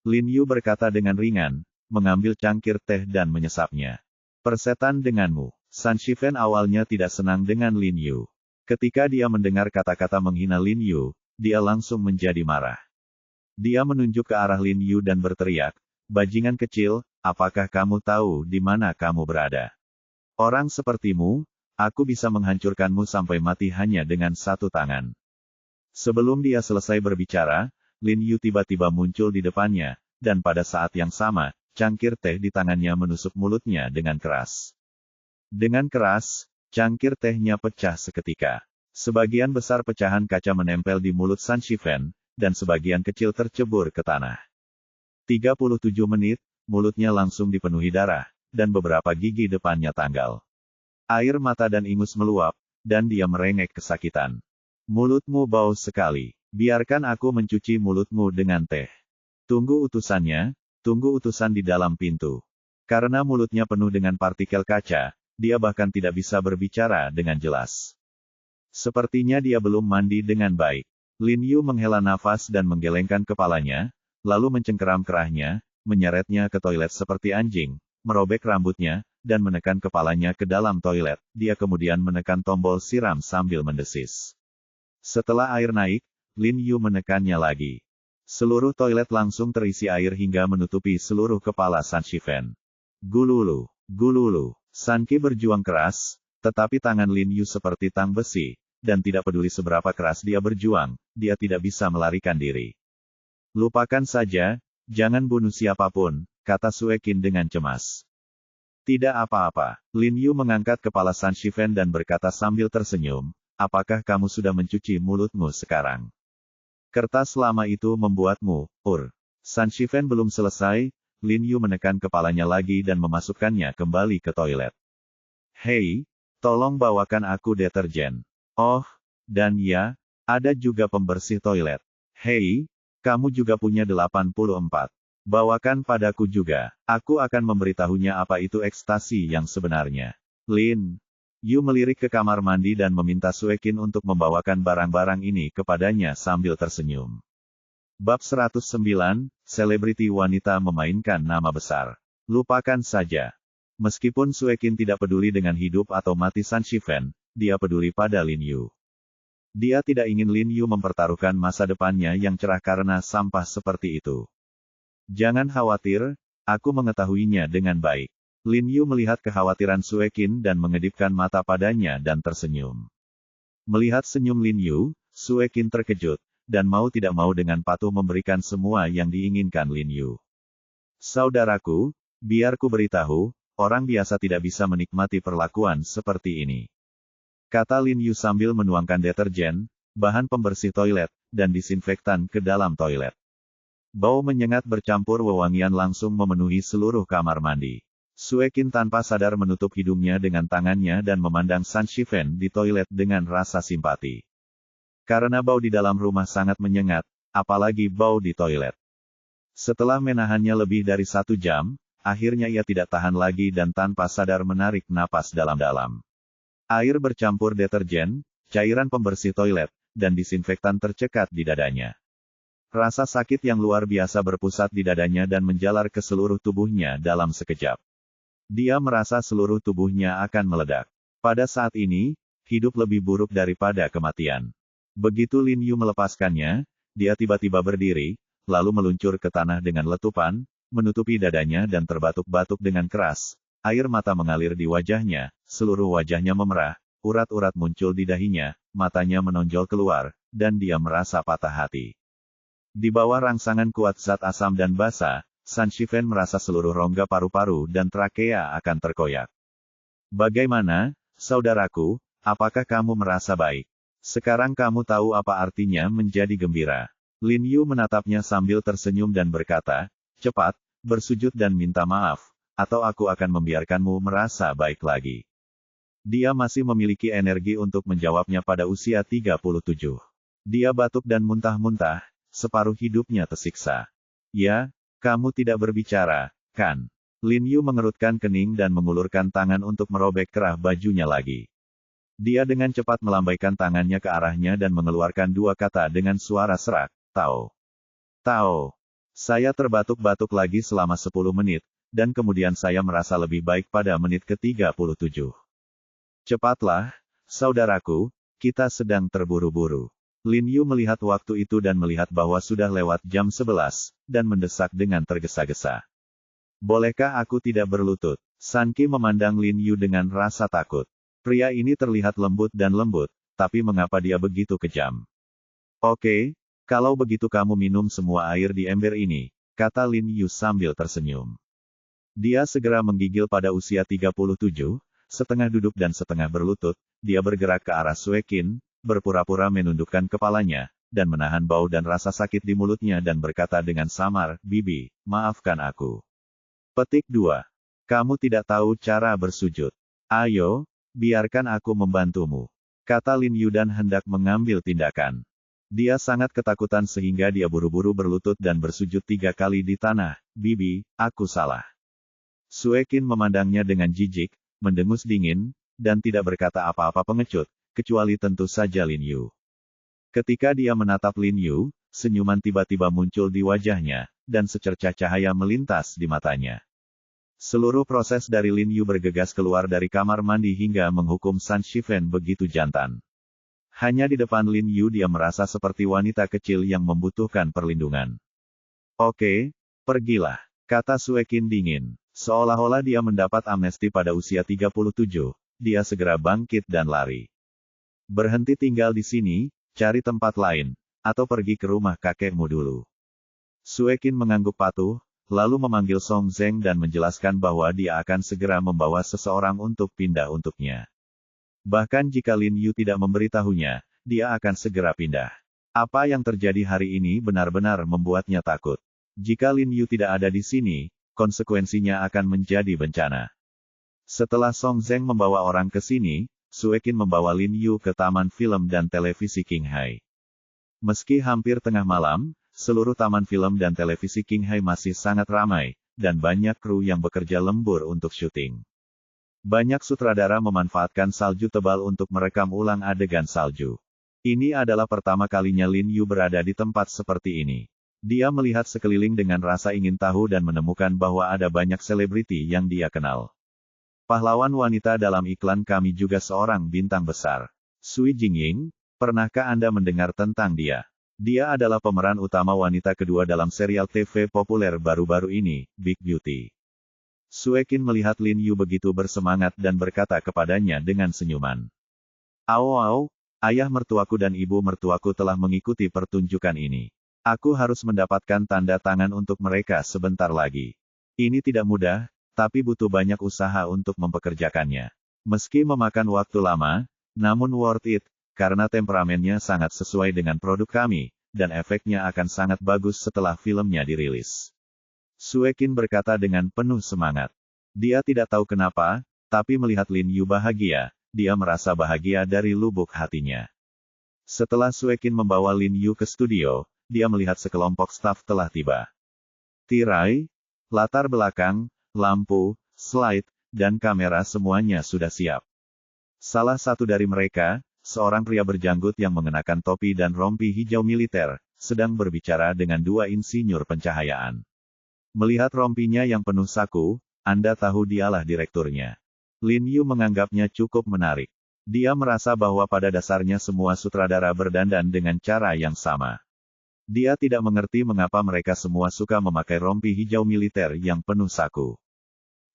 Lin Yu berkata dengan ringan, mengambil cangkir teh dan menyesapnya. "Persetan denganmu." San Shifen awalnya tidak senang dengan Lin Yu. Ketika dia mendengar kata-kata menghina Lin Yu, dia langsung menjadi marah. Dia menunjuk ke arah Lin Yu dan berteriak, "Bajingan kecil, apakah kamu tahu di mana kamu berada? Orang sepertimu, aku bisa menghancurkanmu sampai mati hanya dengan 1 tangan." Sebelum dia selesai berbicara, Lin Yu tiba-tiba muncul di depannya, dan pada saat yang sama, cangkir teh di tangannya menusuk mulutnya dengan keras. Dengan keras, cangkir tehnya pecah seketika. Sebagian besar pecahan kaca menempel di mulut San Shifen, dan sebagian kecil tercebur ke tanah. 37 menit, mulutnya langsung dipenuhi darah, dan beberapa gigi depannya tanggal. Air mata dan ingus meluap, dan dia merengek kesakitan. "Mulutmu bau sekali. Biarkan aku mencuci mulutmu dengan teh." "Tunggu utusannya, tunggu utusan di dalam pintu." Karena mulutnya penuh dengan partikel kaca, dia bahkan tidak bisa berbicara dengan jelas. Sepertinya dia belum mandi dengan baik. Lin Yu menghela nafas dan menggelengkan kepalanya, lalu mencengkeram kerahnya, menyeretnya ke toilet seperti anjing, merobek rambutnya, dan menekan kepalanya ke dalam toilet. Dia kemudian menekan tombol siram sambil mendesis. Setelah air naik, Lin Yu menekannya lagi. Seluruh toilet langsung terisi air hingga menutupi seluruh kepala San Shifen. Gululu, gululu. San Qi berjuang keras, tetapi tangan Lin Yu seperti tang besi, dan tidak peduli seberapa keras dia berjuang, dia tidak bisa melarikan diri. "Lupakan saja, jangan bunuh siapapun," kata Sue Qin dengan cemas. "Tidak apa-apa." Lin Yu mengangkat kepala San Shifen dan berkata sambil tersenyum, "Apakah kamu sudah mencuci mulutmu sekarang? Kertas lama itu membuatmu, San Shifen belum selesai, Lin Yu menekan kepalanya lagi dan memasukkannya kembali ke toilet. "Hei, tolong bawakan aku deterjen. Oh, dan ya, ada juga pembersih toilet. Hei, kamu juga punya 84. Bawakan padaku juga. Aku akan memberitahunya apa itu ekstasi yang sebenarnya." Lin Yu melirik ke kamar mandi dan meminta Sue Qin untuk membawakan barang-barang ini kepadanya sambil tersenyum. Bab 109, Selebriti Wanita Memainkan Nama Besar. Lupakan saja. Meskipun Sue Qin tidak peduli dengan hidup atau mati San Shifen, dia peduli pada Lin Yu. Dia tidak ingin Lin Yu mempertaruhkan masa depannya yang cerah karena sampah seperti itu. "Jangan khawatir, aku mengetahuinya dengan baik." Lin Yu melihat kekhawatiran Sue Qin dan mengedipkan mata padanya dan tersenyum. Melihat senyum Lin Yu, Sue Qin terkejut, dan mau tidak mau dengan patuh memberikan semua yang diinginkan Lin Yu. Saudaraku, biar ku beritahu, orang biasa tidak bisa menikmati perlakuan seperti ini. Kata Lin Yu sambil menuangkan deterjen, bahan pembersih toilet, dan disinfektan ke dalam toilet. Bau menyengat bercampur wewangian langsung memenuhi seluruh kamar mandi. Sue Qin tanpa sadar menutup hidungnya dengan tangannya dan memandang San Shifen di toilet dengan rasa simpati. Karena bau di dalam rumah sangat menyengat, apalagi bau di toilet. Setelah menahannya lebih dari 1 jam, akhirnya ia tidak tahan lagi dan tanpa sadar menarik napas dalam-dalam. Air bercampur deterjen, cairan pembersih toilet, dan disinfektan tercekat di dadanya. Rasa sakit yang luar biasa berpusat di dadanya dan menjalar ke seluruh tubuhnya dalam sekejap. Dia merasa seluruh tubuhnya akan meledak. Pada saat ini, hidup lebih buruk daripada kematian. Begitu Lin Yu melepaskannya, dia tiba-tiba berdiri, lalu meluncur ke tanah dengan letupan, menutupi dadanya dan terbatuk-batuk dengan keras. Air mata mengalir di wajahnya, seluruh wajahnya memerah, urat-urat muncul di dahinya, matanya menonjol keluar, dan dia merasa patah hati. Di bawah rangsangan kuat zat asam dan basa, San Shifen merasa seluruh rongga paru-paru dan trakea akan terkoyak. Bagaimana, saudaraku, apakah kamu merasa baik? Sekarang kamu tahu apa artinya menjadi gembira. Lin Yu menatapnya sambil tersenyum dan berkata, cepat, bersujud dan minta maaf, atau aku akan membiarkanmu merasa baik lagi. Dia masih memiliki energi untuk menjawabnya pada usia 37. Dia batuk dan muntah-muntah, separuh hidupnya tersiksa. Ya, kamu tidak berbicara, kan? Lin Yu mengerutkan kening dan mengulurkan tangan untuk merobek kerah bajunya lagi. Dia dengan cepat melambaikan tangannya ke arahnya dan mengeluarkan 2 kata dengan suara serak, Tao. Tao. Saya terbatuk-batuk lagi selama 10 menit, dan kemudian saya merasa lebih baik pada menit ke-37. Cepatlah, saudaraku, kita sedang terburu-buru. Lin Yu melihat waktu itu dan melihat bahwa sudah lewat jam 11, dan mendesak dengan tergesa-gesa. Bolehkah aku tidak berlutut? San Qi memandang Lin Yu dengan rasa takut. Pria ini terlihat lembut dan lembut, tapi mengapa dia begitu kejam? Oke, kalau begitu kamu minum semua air di ember ini, kata Lin Yu sambil tersenyum. Dia segera menggigil pada usia 37, setengah duduk dan setengah berlutut, dia bergerak ke arah Sue Qin, berpura-pura menundukkan kepalanya, dan menahan bau dan rasa sakit di mulutnya dan berkata dengan samar, Bibi, maafkan aku. Petik 2. Kamu tidak tahu cara bersujud. Ayo, biarkan aku membantumu. Kata Lin Yu dan hendak mengambil tindakan. Dia sangat ketakutan sehingga dia buru-buru berlutut dan bersujud 3 kali di tanah. Bibi, aku salah. Sue Qin memandangnya dengan jijik, mendengus dingin, dan tidak berkata apa-apa pengecut, kecuali tentu saja Lin Yu. Ketika dia menatap Lin Yu, senyuman tiba-tiba muncul di wajahnya, dan secercah cahaya melintas di matanya. Seluruh proses dari Lin Yu bergegas keluar dari kamar mandi hingga menghukum San Shifen begitu jantan. Hanya di depan Lin Yu dia merasa seperti wanita kecil yang membutuhkan perlindungan. Oke, pergilah, kata Sue Qin dingin. Seolah-olah dia mendapat amnesti pada usia 37, dia segera bangkit dan lari. Berhenti tinggal di sini, cari tempat lain, atau pergi ke rumah kakekmu dulu. Sue Qin mengangguk patuh, lalu memanggil Song Zeng dan menjelaskan bahwa dia akan segera membawa seseorang untuk pindah untuknya. Bahkan jika Lin Yu tidak memberitahunya, dia akan segera pindah. Apa yang terjadi hari ini benar-benar membuatnya takut. Jika Lin Yu tidak ada di sini, konsekuensinya akan menjadi bencana. Setelah Song Zeng membawa orang ke sini, Sue Qin membawa Lin Yu ke Taman Film dan Televisi Qinghai. Meski hampir tengah malam, seluruh taman film dan televisi Qinghai masih sangat ramai, dan banyak kru yang bekerja lembur untuk syuting. Banyak sutradara memanfaatkan salju tebal untuk merekam ulang adegan salju. Ini adalah pertama kalinya Lin Yu berada di tempat seperti ini. Dia melihat sekeliling dengan rasa ingin tahu dan menemukan bahwa ada banyak selebriti yang dia kenal. Pahlawan wanita dalam iklan kami juga seorang bintang besar. Sui Jingying, pernahkah Anda mendengar tentang dia? Dia adalah pemeran utama wanita kedua dalam serial TV populer baru-baru ini, Big Beauty. Sue Qin melihat Lin Yu begitu bersemangat dan berkata kepadanya dengan senyuman. Au, Ayah mertuaku dan ibu mertuaku telah mengikuti pertunjukan ini. Aku harus mendapatkan tanda tangan untuk mereka sebentar lagi. Ini tidak mudah, tapi butuh banyak usaha untuk mempekerjakannya. Meski memakan waktu lama, namun worth it, karena temperamennya sangat sesuai dengan produk kami, dan efeknya akan sangat bagus setelah filmnya dirilis. Suekin berkata dengan penuh semangat. Dia tidak tahu kenapa, tapi melihat Lin Yu bahagia, dia merasa bahagia dari lubuk hatinya. Setelah Suekin membawa Lin Yu ke studio, dia melihat sekelompok staf telah tiba. Tirai, latar belakang, lampu, slide, dan kamera semuanya sudah siap. Salah satu dari mereka, seorang pria berjanggut yang mengenakan topi dan rompi hijau militer, sedang berbicara dengan dua insinyur pencahayaan. Melihat rompinya yang penuh saku, Anda tahu dialah direkturnya. Lin Yu menganggapnya cukup menarik. Dia merasa bahwa pada dasarnya semua sutradara berdandan dengan cara yang sama. Dia tidak mengerti mengapa mereka semua suka memakai rompi hijau militer yang penuh saku.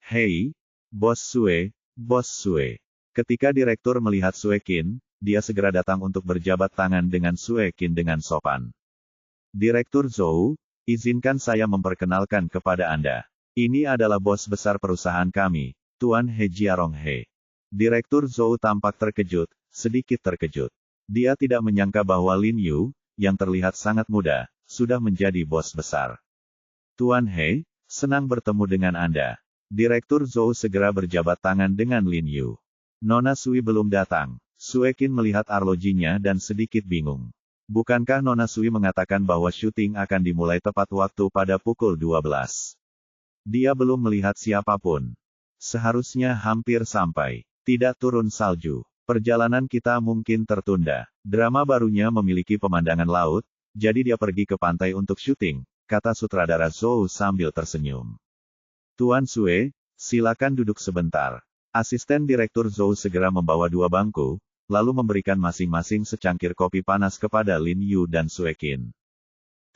Hei, Bos Sue, Bos Sue. Ketika direktur melihat Suekin, dia segera datang untuk berjabat tangan dengan Suekin dengan sopan. Direktur Zhou, izinkan saya memperkenalkan kepada Anda. Ini adalah bos besar perusahaan kami, Tuan He Jiarong He. Direktur Zhou tampak terkejut, sedikit terkejut. Dia tidak menyangka bahwa Lin Yu, yang terlihat sangat muda, sudah menjadi bos besar. Tuan He, senang bertemu dengan Anda. Direktur Zhou segera berjabat tangan dengan Lin Yu. Nona Sui belum datang. Suekin melihat arlojinya dan sedikit bingung. Bukankah Nona Sui mengatakan bahwa syuting akan dimulai tepat waktu pada pukul 12? Dia belum melihat siapapun. Seharusnya hampir sampai. Tidak turun salju. Perjalanan kita mungkin tertunda. Drama barunya memiliki pemandangan laut, jadi dia pergi ke pantai untuk syuting, kata sutradara Zhou sambil tersenyum. Tuan Sue, silakan duduk sebentar. Asisten direktur Zhou segera membawa dua bangku, lalu memberikan masing-masing secangkir kopi panas kepada Lin Yu dan Suekin.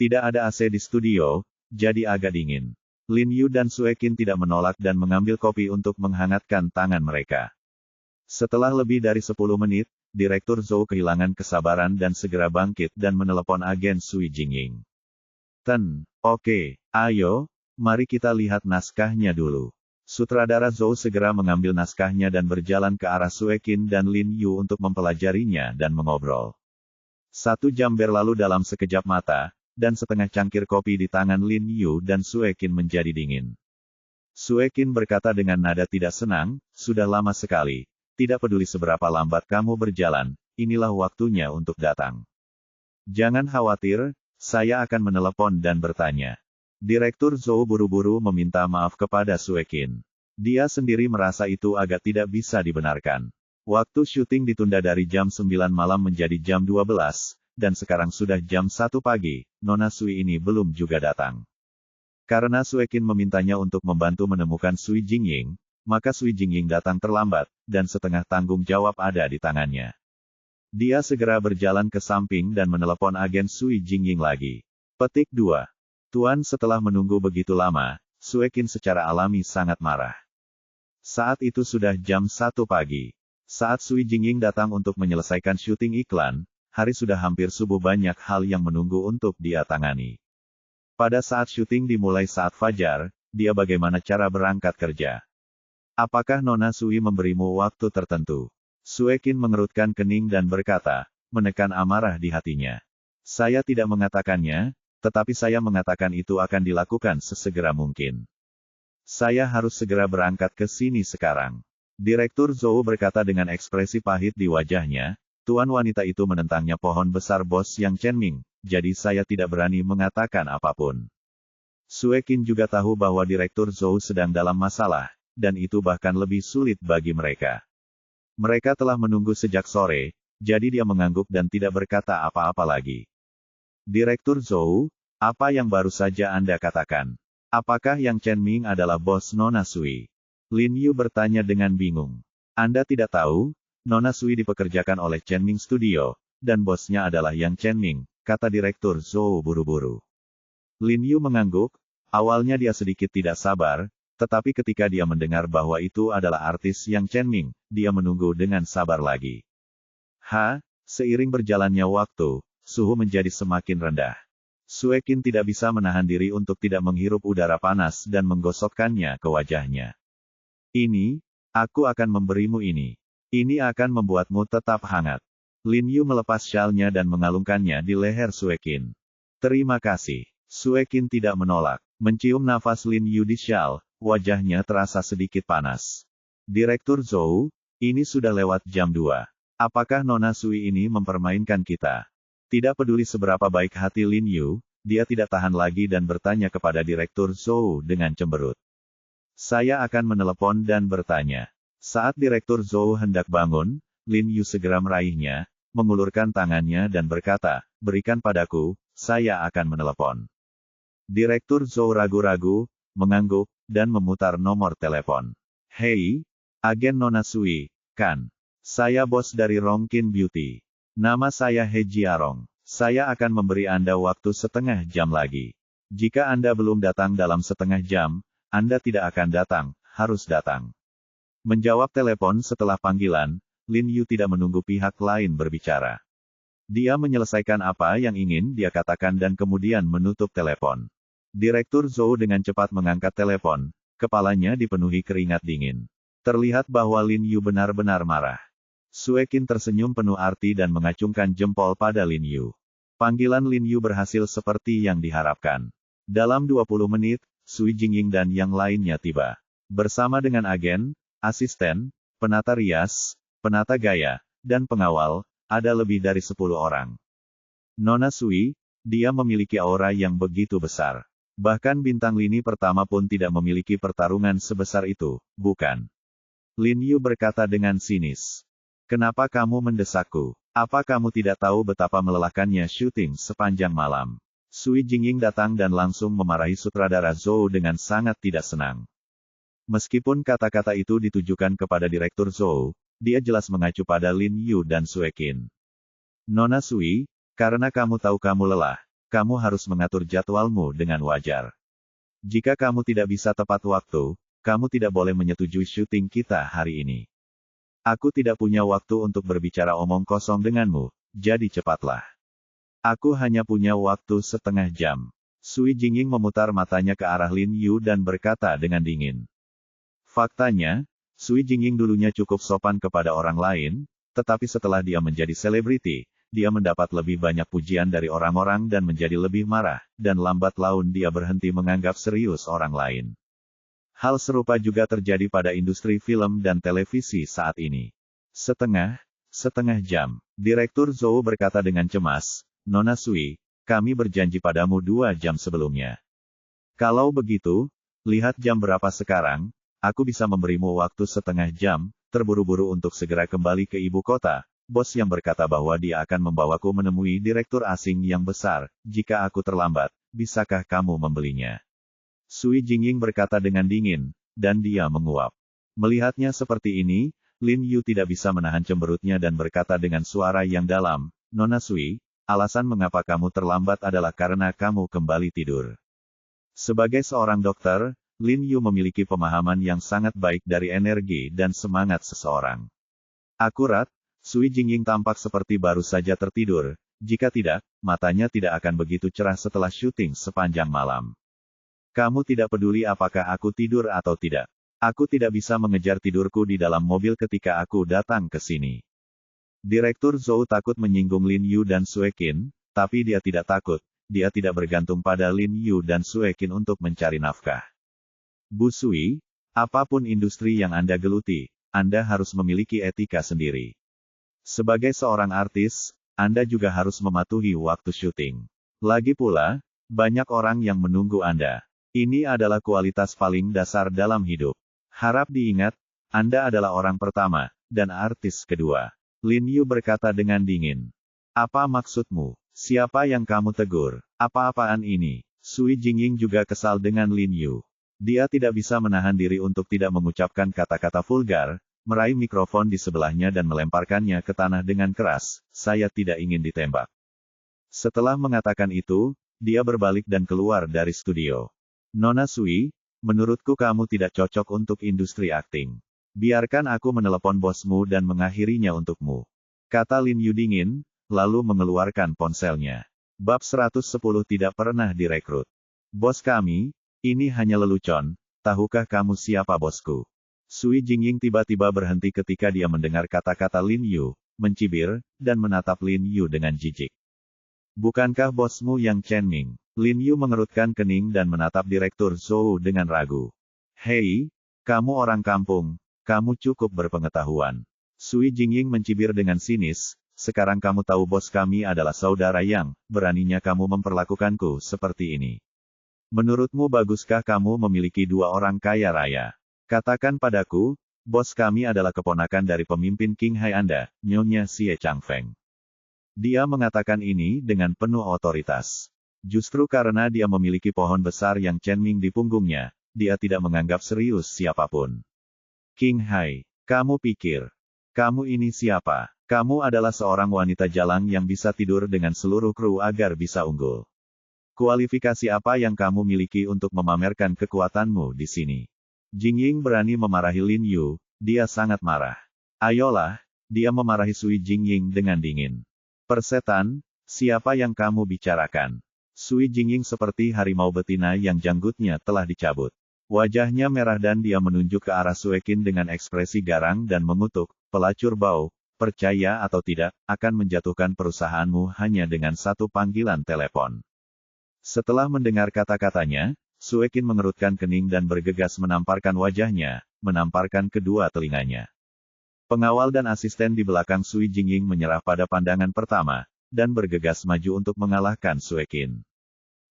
Tidak ada AC di studio, jadi agak dingin. Lin Yu dan Suekin tidak menolak dan mengambil kopi untuk menghangatkan tangan mereka. Setelah lebih dari 10 menit, direktur Zhou kehilangan kesabaran dan segera bangkit dan menelepon agen Sui Jingying. Oke, ayo, mari kita lihat naskahnya dulu. Sutradara Zhou segera mengambil naskahnya dan berjalan ke arah Suekin dan Lin Yu untuk mempelajarinya dan mengobrol. 1 jam berlalu dalam sekejap mata, dan setengah cangkir kopi di tangan Lin Yu dan Suekin menjadi dingin. Suekin berkata dengan nada tidak senang, sudah lama sekali, tidak peduli seberapa lambat kamu berjalan, inilah waktunya untuk datang. Jangan khawatir, saya akan menelepon dan bertanya. Direktur Zhou buru-buru meminta maaf kepada Suekin. Dia sendiri merasa itu agak tidak bisa dibenarkan. Waktu syuting ditunda dari jam 9 malam menjadi jam 12, dan sekarang sudah jam 1 pagi, Nona Sui ini belum juga datang. Karena Suekin memintanya untuk membantu menemukan Sui Jingying, maka Sui Jingying datang terlambat, dan setengah tanggung jawab ada di tangannya. Dia segera berjalan ke samping dan menelepon agen Sui Jingying lagi. Petik 2. Tuan, setelah menunggu begitu lama, Suekin secara alami sangat marah. Saat itu sudah jam 1 pagi. Saat Sui Jingying datang untuk menyelesaikan syuting iklan, hari sudah hampir subuh, banyak hal yang menunggu untuk dia tangani. Pada saat syuting dimulai saat fajar, dia bagaimana cara berangkat kerja? Apakah Nona Sui memberimu waktu tertentu? Suekin mengerutkan kening dan berkata, menekan amarah di hatinya. Saya tidak mengatakannya, tetapi saya mengatakan itu akan dilakukan sesegera mungkin. Saya harus segera berangkat ke sini sekarang. Direktur Zhou berkata dengan ekspresi pahit di wajahnya, tuan wanita itu menentangnya pohon besar bos yang Chenming, jadi saya tidak berani mengatakan apapun. Suekin juga tahu bahwa direktur Zhou sedang dalam masalah, dan itu bahkan lebih sulit bagi mereka. Mereka telah menunggu sejak sore, jadi dia mengangguk dan tidak berkata apa-apa lagi. Direktur Zhou, apa yang baru saja Anda katakan? Apakah yang Chenming adalah bos Nona Sui? Lin Yu bertanya dengan bingung. Anda tidak tahu, Nona Sui dipekerjakan oleh Chenming Studio, dan bosnya adalah yang Chenming, kata direktur Zhou buru-buru. Lin Yu mengangguk, awalnya dia sedikit tidak sabar, tetapi ketika dia mendengar bahwa itu adalah artis yang Chenming, dia menunggu dengan sabar lagi. Seiring berjalannya waktu, suhu menjadi semakin rendah. Suekin tidak bisa menahan diri untuk tidak menghirup udara panas dan menggosokkannya ke wajahnya. Ini, aku akan memberimu ini. Ini akan membuatmu tetap hangat. Lin Yu melepas syalnya dan mengalungkannya di leher Suekin. Terima kasih. Suekin tidak menolak. Mencium nafas Lin Yu di syal, wajahnya terasa sedikit panas. Direktur Zhou, ini sudah lewat jam 2. Apakah Nona Sui ini mempermainkan kita? Tidak peduli seberapa baik hati Lin Yu, dia tidak tahan lagi dan bertanya kepada Direktur Zhou dengan cemberut. Saya akan menelepon dan bertanya. Saat Direktur Zhou hendak bangun, Lin Yu segera meraihnya, mengulurkan tangannya dan berkata, berikan padaku, saya akan menelepon. Direktur Zhou ragu-ragu, mengangguk, dan memutar nomor telepon. Hei, agen Nona Sui, kan? Saya bos dari Rongkin Beauty. Nama saya He Jiarong. Saya akan memberi Anda waktu setengah jam lagi. Jika Anda belum datang dalam setengah jam, Anda tidak akan datang, harus datang. Menjawab telepon setelah panggilan, Lin Yu tidak menunggu pihak lain berbicara. Dia menyelesaikan apa yang ingin dia katakan dan kemudian menutup telepon. Direktur Zhou dengan cepat mengangkat telepon, kepalanya dipenuhi keringat dingin. Terlihat bahwa Lin Yu benar-benar marah. Suekin tersenyum penuh arti dan mengacungkan jempol pada Lin Yu. Panggilan Lin Yu berhasil seperti yang diharapkan. Dalam 20 menit, Sui Jingying dan yang lainnya tiba. Bersama dengan agen, asisten, penata rias, penata gaya, dan pengawal, ada lebih dari 10 orang. Nona Sui, dia memiliki aura yang begitu besar. Bahkan bintang lini pertama pun tidak memiliki pertarungan sebesar itu, bukan? Lin Yu berkata dengan sinis. Kenapa kamu mendesakku? Apa kamu tidak tahu betapa melelahkannya syuting sepanjang malam? Sui Jingying datang dan langsung memarahi sutradara Zhou dengan sangat tidak senang. Meskipun kata-kata itu ditujukan kepada Direktur Zhou, dia jelas mengacu pada Lin Yu dan Suekin. Nona Sui, karena kamu tahu kamu lelah, kamu harus mengatur jadwalmu dengan wajar. Jika kamu tidak bisa tepat waktu, kamu tidak boleh menyetujui syuting kita hari ini. Aku tidak punya waktu untuk berbicara omong kosong denganmu, jadi cepatlah. Aku hanya punya waktu setengah jam. Sui Jingying memutar matanya ke arah Lin Yu dan berkata dengan dingin. Faktanya, Sui Jingying dulunya cukup sopan kepada orang lain, tetapi setelah dia menjadi selebriti, dia mendapat lebih banyak pujian dari orang-orang dan menjadi lebih marah, dan lambat laun dia berhenti menganggap serius orang lain. Hal serupa juga terjadi pada industri film dan televisi saat ini. Setengah jam. Direktur Zhou berkata dengan cemas, Nona Sui, kami berjanji padamu 2 jam sebelumnya. Kalau begitu, lihat jam berapa sekarang, aku bisa memberimu waktu setengah jam, terburu-buru untuk segera kembali ke ibu kota. Bos yang berkata bahwa dia akan membawaku menemui direktur asing yang besar, jika aku terlambat, bisakah kamu membelinya? Sui Jingying berkata dengan dingin, dan dia menguap. Melihatnya seperti ini, Lin Yu tidak bisa menahan cemberutnya dan berkata dengan suara yang dalam, Nona Sui, alasan mengapa kamu terlambat adalah karena kamu kembali tidur. Sebagai seorang dokter, Lin Yu memiliki pemahaman yang sangat baik dari energi dan semangat seseorang. Akurat, Sui Jingying tampak seperti baru saja tertidur, jika tidak, matanya tidak akan begitu cerah setelah syuting sepanjang malam. Kamu tidak peduli apakah aku tidur atau tidak. Aku tidak bisa mengejar tidurku di dalam mobil ketika aku datang ke sini. Direktur Zhou takut menyinggung Lin Yu dan Suekin, tapi dia tidak takut, dia tidak bergantung pada Lin Yu dan Suekin untuk mencari nafkah. Bu Sui, apapun industri yang Anda geluti, Anda harus memiliki etika sendiri. Sebagai seorang artis, Anda juga harus mematuhi waktu syuting. Lagi pula, banyak orang yang menunggu Anda. Ini adalah kualitas paling dasar dalam hidup. Harap diingat, Anda adalah orang pertama, dan artis kedua. Lin Yu berkata dengan dingin. Apa maksudmu? Siapa yang kamu tegur? Apa-apaan ini? Sui Jingying juga kesal dengan Lin Yu. Dia tidak bisa menahan diri untuk tidak mengucapkan kata-kata vulgar, meraih mikrofon di sebelahnya dan melemparkannya ke tanah dengan keras. Saya tidak ingin ditembak. Setelah mengatakan itu, dia berbalik dan keluar dari studio. Nona Sui, menurutku kamu tidak cocok untuk industri akting. Biarkan aku menelepon bosmu dan mengakhirinya untukmu. kata Lin Yu dingin, lalu mengeluarkan ponselnya. Bab 110 tidak pernah direkrut. Bos kami, ini hanya lelucon, tahukah kamu siapa bosku? Sui Jingying tiba-tiba berhenti ketika dia mendengar kata-kata Lin Yu, mencibir, dan menatap Lin Yu dengan jijik. Bukankah bosmu yang Chen Ming? Lin Yu mengerutkan kening dan menatap Direktur Zhou dengan ragu. Hei, kamu orang kampung, kamu cukup berpengetahuan. Sui Jingying mencibir dengan sinis, sekarang kamu tahu bos kami adalah saudara Yang, beraninya kamu memperlakukanku seperti ini. Menurutmu baguskah kamu memiliki dua orang kaya raya? Katakan padaku, bos kami adalah keponakan dari pemimpin Qinghai Anda, Nyonya Xie Changfeng. Dia mengatakan ini dengan penuh otoritas. Justru karena dia memiliki pohon besar yang Chen Ming di punggungnya, dia tidak menganggap serius siapapun. Qinghai, kamu pikir, kamu ini siapa? Kamu adalah seorang wanita jalang yang bisa tidur dengan seluruh kru agar bisa unggul. Kualifikasi apa yang kamu miliki untuk memamerkan kekuatanmu di sini? Jingying berani memarahi Lin Yu, dia sangat marah. Ayolah, dia memarahi Sui Jingying dengan dingin. Persetan, siapa yang kamu bicarakan? Sui Jingying seperti harimau betina yang janggutnya telah dicabut. Wajahnya merah dan dia menunjuk ke arah Suekin dengan ekspresi garang dan mengutuk, pelacur bau. Percaya atau tidak, akan menjatuhkan perusahaanmu hanya dengan satu panggilan telepon. Setelah mendengar kata-katanya, Suekin mengerutkan kening dan bergegas menamparkan wajahnya, menamparkan kedua telinganya. Pengawal dan asisten di belakang Sui Jingying menyerah pada pandangan pertama, dan bergegas maju untuk mengalahkan Suekin.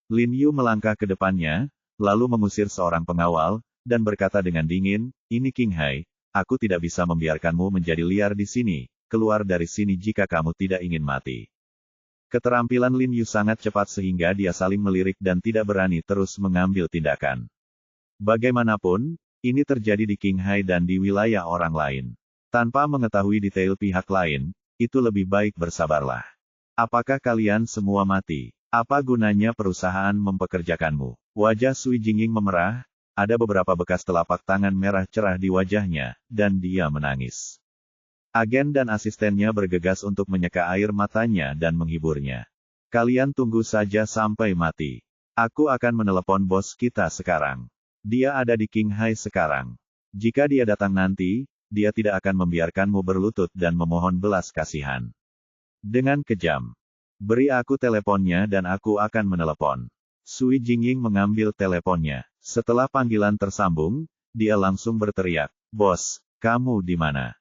Lin Yu melangkah ke depannya, lalu mengusir seorang pengawal, dan berkata dengan dingin, ini Qinghai, aku tidak bisa membiarkanmu menjadi liar di sini. Keluar dari sini jika kamu tidak ingin mati. Keterampilan Lin Yu sangat cepat sehingga dia saling melirik dan tidak berani terus mengambil tindakan. Bagaimanapun, ini terjadi di Qinghai dan di wilayah orang lain. Tanpa mengetahui detail pihak lain, itu lebih baik bersabarlah. Apakah kalian semua mati? Apa gunanya perusahaan mempekerjakanmu? Wajah Sui Jingying memerah, ada beberapa bekas telapak tangan merah cerah di wajahnya, dan dia menangis. Agen dan asistennya bergegas untuk menyeka air matanya dan menghiburnya. Kalian tunggu saja sampai mati. Aku akan menelepon bos kita sekarang. Dia ada di Qinghai sekarang. Jika dia datang nanti, dia tidak akan membiarkanmu berlutut dan memohon belas kasihan. Dengan kejam. Beri aku teleponnya dan aku akan menelepon. Sui Jingying mengambil teleponnya. Setelah panggilan tersambung, dia langsung berteriak, "Bos, kamu di mana?"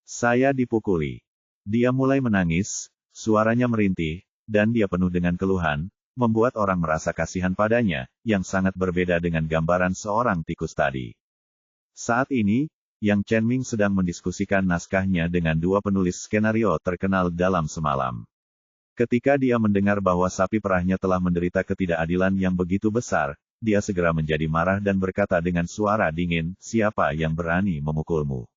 Saya dipukuli. Dia mulai menangis, suaranya merintih, dan dia penuh dengan keluhan, membuat orang merasa kasihan padanya, yang sangat berbeda dengan gambaran seorang tikus tadi. Saat ini, Yang Chen Ming sedang mendiskusikan naskahnya dengan dua penulis skenario terkenal dalam semalam. Ketika dia mendengar bahwa sapi perahnya telah menderita ketidakadilan yang begitu besar, dia segera menjadi marah dan berkata dengan suara dingin, siapa yang berani memukulmu?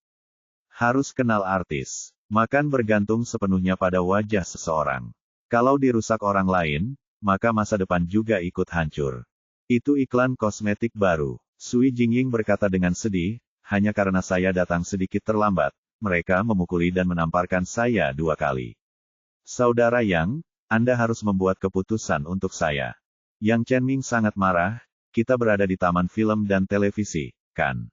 Harus kenal artis. Makan bergantung sepenuhnya pada wajah seseorang. Kalau dirusak orang lain, maka masa depan juga ikut hancur. Itu iklan kosmetik baru. Sui Jingying berkata dengan sedih, hanya karena saya datang sedikit terlambat, mereka memukuli dan menamparkan saya 2 kali. Saudara Yang, Anda harus membuat keputusan untuk saya. Yang Chen Ming sangat marah, kita berada di taman film dan televisi, kan?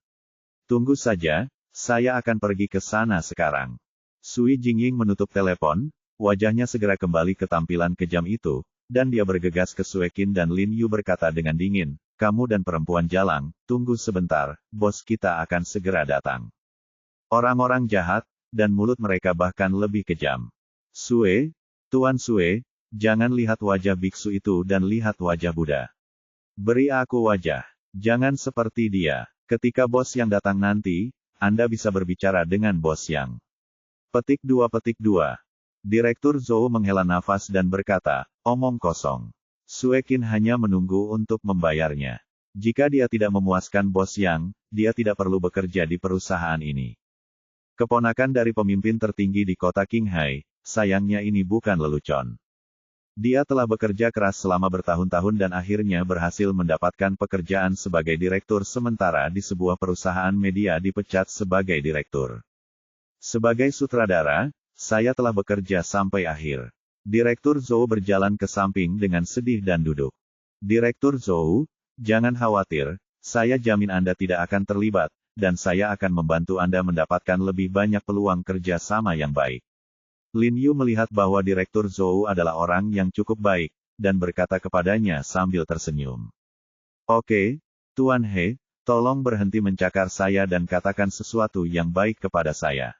Tunggu saja. Saya akan pergi ke sana sekarang. Sui Jingying menutup telepon, wajahnya segera kembali ke tampilan kejam itu, dan dia bergegas ke Suekin dan Lin Yu berkata dengan dingin, kamu dan perempuan jalang, tunggu sebentar, bos kita akan segera datang. Orang-orang jahat, dan mulut mereka bahkan lebih kejam. Sue, Tuan Sue, jangan lihat wajah biksu itu dan lihat wajah Buddha. Beri aku wajah. Jangan seperti dia. Ketika bos yang datang nanti, Anda bisa berbicara dengan bos yang. Petik 2. Direktur Zhou menghela nafas dan berkata, omong kosong. Suekin hanya menunggu untuk membayarnya. Jika dia tidak memuaskan bos yang, dia tidak perlu bekerja di perusahaan ini. Keponakan dari pemimpin tertinggi di kota Qinghai, sayangnya ini bukan lelucon. Dia telah bekerja keras selama bertahun-tahun dan akhirnya berhasil mendapatkan pekerjaan sebagai direktur sementara di sebuah perusahaan media dipecat sebagai direktur. Sebagai sutradara, saya telah bekerja sampai akhir. Direktur Zhou berjalan ke samping dengan sedih dan duduk. Direktur Zhou, jangan khawatir, saya jamin Anda tidak akan terlibat, dan saya akan membantu Anda mendapatkan lebih banyak peluang kerja sama yang baik. Lin Yu melihat bahwa Direktur Zhou adalah orang yang cukup baik, dan berkata kepadanya sambil tersenyum. Oke, Tuan He, tolong berhenti mencakar saya dan katakan sesuatu yang baik kepada saya.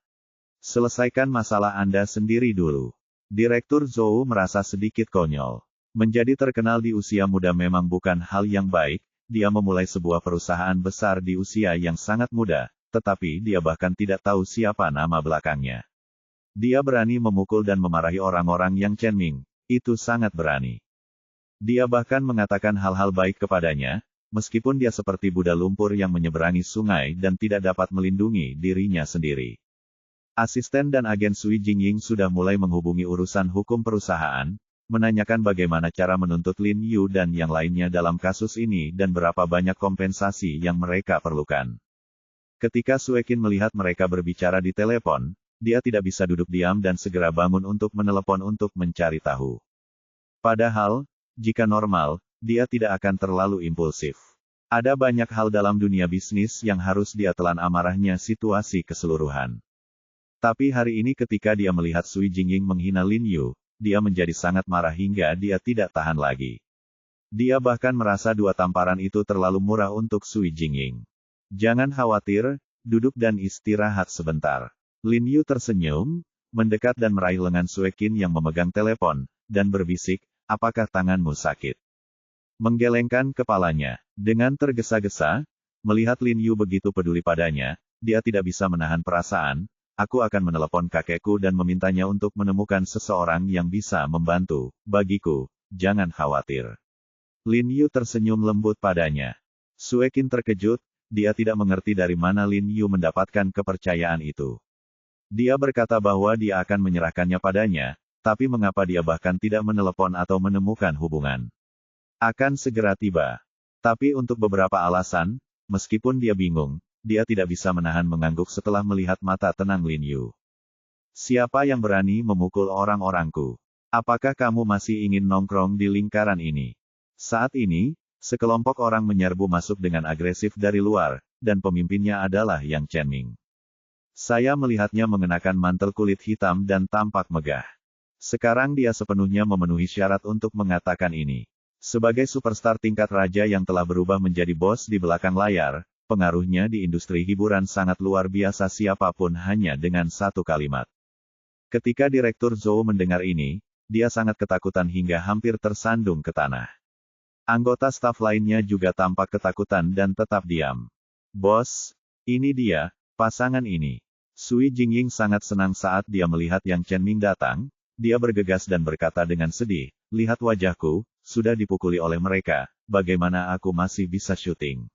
Selesaikan masalah Anda sendiri dulu. Direktur Zhou merasa sedikit konyol. Menjadi terkenal di usia muda memang bukan hal yang baik, dia memulai sebuah perusahaan besar di usia yang sangat muda, tetapi dia bahkan tidak tahu siapa nama belakangnya. Dia berani memukul dan memarahi orang-orang yang Chen-Ming, itu sangat berani. Dia bahkan mengatakan hal-hal baik kepadanya, meskipun dia seperti Buddha lumpur yang menyeberangi sungai dan tidak dapat melindungi dirinya sendiri. Asisten dan agen Sui Jingying sudah mulai menghubungi urusan hukum perusahaan, menanyakan bagaimana cara menuntut Lin Yu dan yang lainnya dalam kasus ini dan berapa banyak kompensasi yang mereka perlukan. Ketika Sue Qin melihat mereka berbicara di telepon, dia tidak bisa duduk diam dan segera bangun untuk menelepon untuk mencari tahu. Padahal, jika normal, dia tidak akan terlalu impulsif. Ada banyak hal dalam dunia bisnis yang harus dia telan amarahnya situasi keseluruhan. Tapi hari ini ketika dia melihat Sui Jingying menghina Lin Yu, dia menjadi sangat marah hingga dia tidak tahan lagi. Dia bahkan merasa dua tamparan itu terlalu murah untuk Sui Jingying. Jangan khawatir, duduk dan istirahat sebentar. Lin Yu tersenyum, mendekat dan meraih lengan Sue Qin yang memegang telepon, dan berbisik, apakah tanganmu sakit? Menggelengkan kepalanya, dengan tergesa-gesa, melihat Lin Yu begitu peduli padanya, dia tidak bisa menahan perasaan. Aku akan menelepon kakekku dan memintanya untuk menemukan seseorang yang bisa membantu, bagiku, jangan khawatir. Lin Yu tersenyum lembut padanya. Sue Qin terkejut, dia tidak mengerti dari mana Lin Yu mendapatkan kepercayaan itu. Dia berkata bahwa dia akan menyerahkannya padanya, tapi mengapa dia bahkan tidak menelepon atau menemukan hubungan? Akan segera tiba. Tapi untuk beberapa alasan, meskipun dia bingung, dia tidak bisa menahan mengangguk setelah melihat mata tenang Lin Yu. Siapa yang berani memukul orang-orangku? Apakah kamu masih ingin nongkrong di lingkaran ini? Saat ini, sekelompok orang menyerbu masuk dengan agresif dari luar, dan pemimpinnya adalah Yang Chen-Ming. Saya melihatnya mengenakan mantel kulit hitam dan tampak megah. Sekarang dia sepenuhnya memenuhi syarat untuk mengatakan ini. Sebagai superstar tingkat raja yang telah berubah menjadi bos di belakang layar, pengaruhnya di industri hiburan sangat luar biasa siapapun hanya dengan satu kalimat. Ketika Direktur Zhou mendengar ini, dia sangat ketakutan hingga hampir tersandung ke tanah. Anggota staf lainnya juga tampak ketakutan dan tetap diam. Bos, ini dia, pasangan ini. Sui Jingying sangat senang saat dia melihat Yang Chen-Ming datang, dia bergegas dan berkata dengan sedih, lihat wajahku, sudah dipukuli oleh mereka, bagaimana aku masih bisa syuting?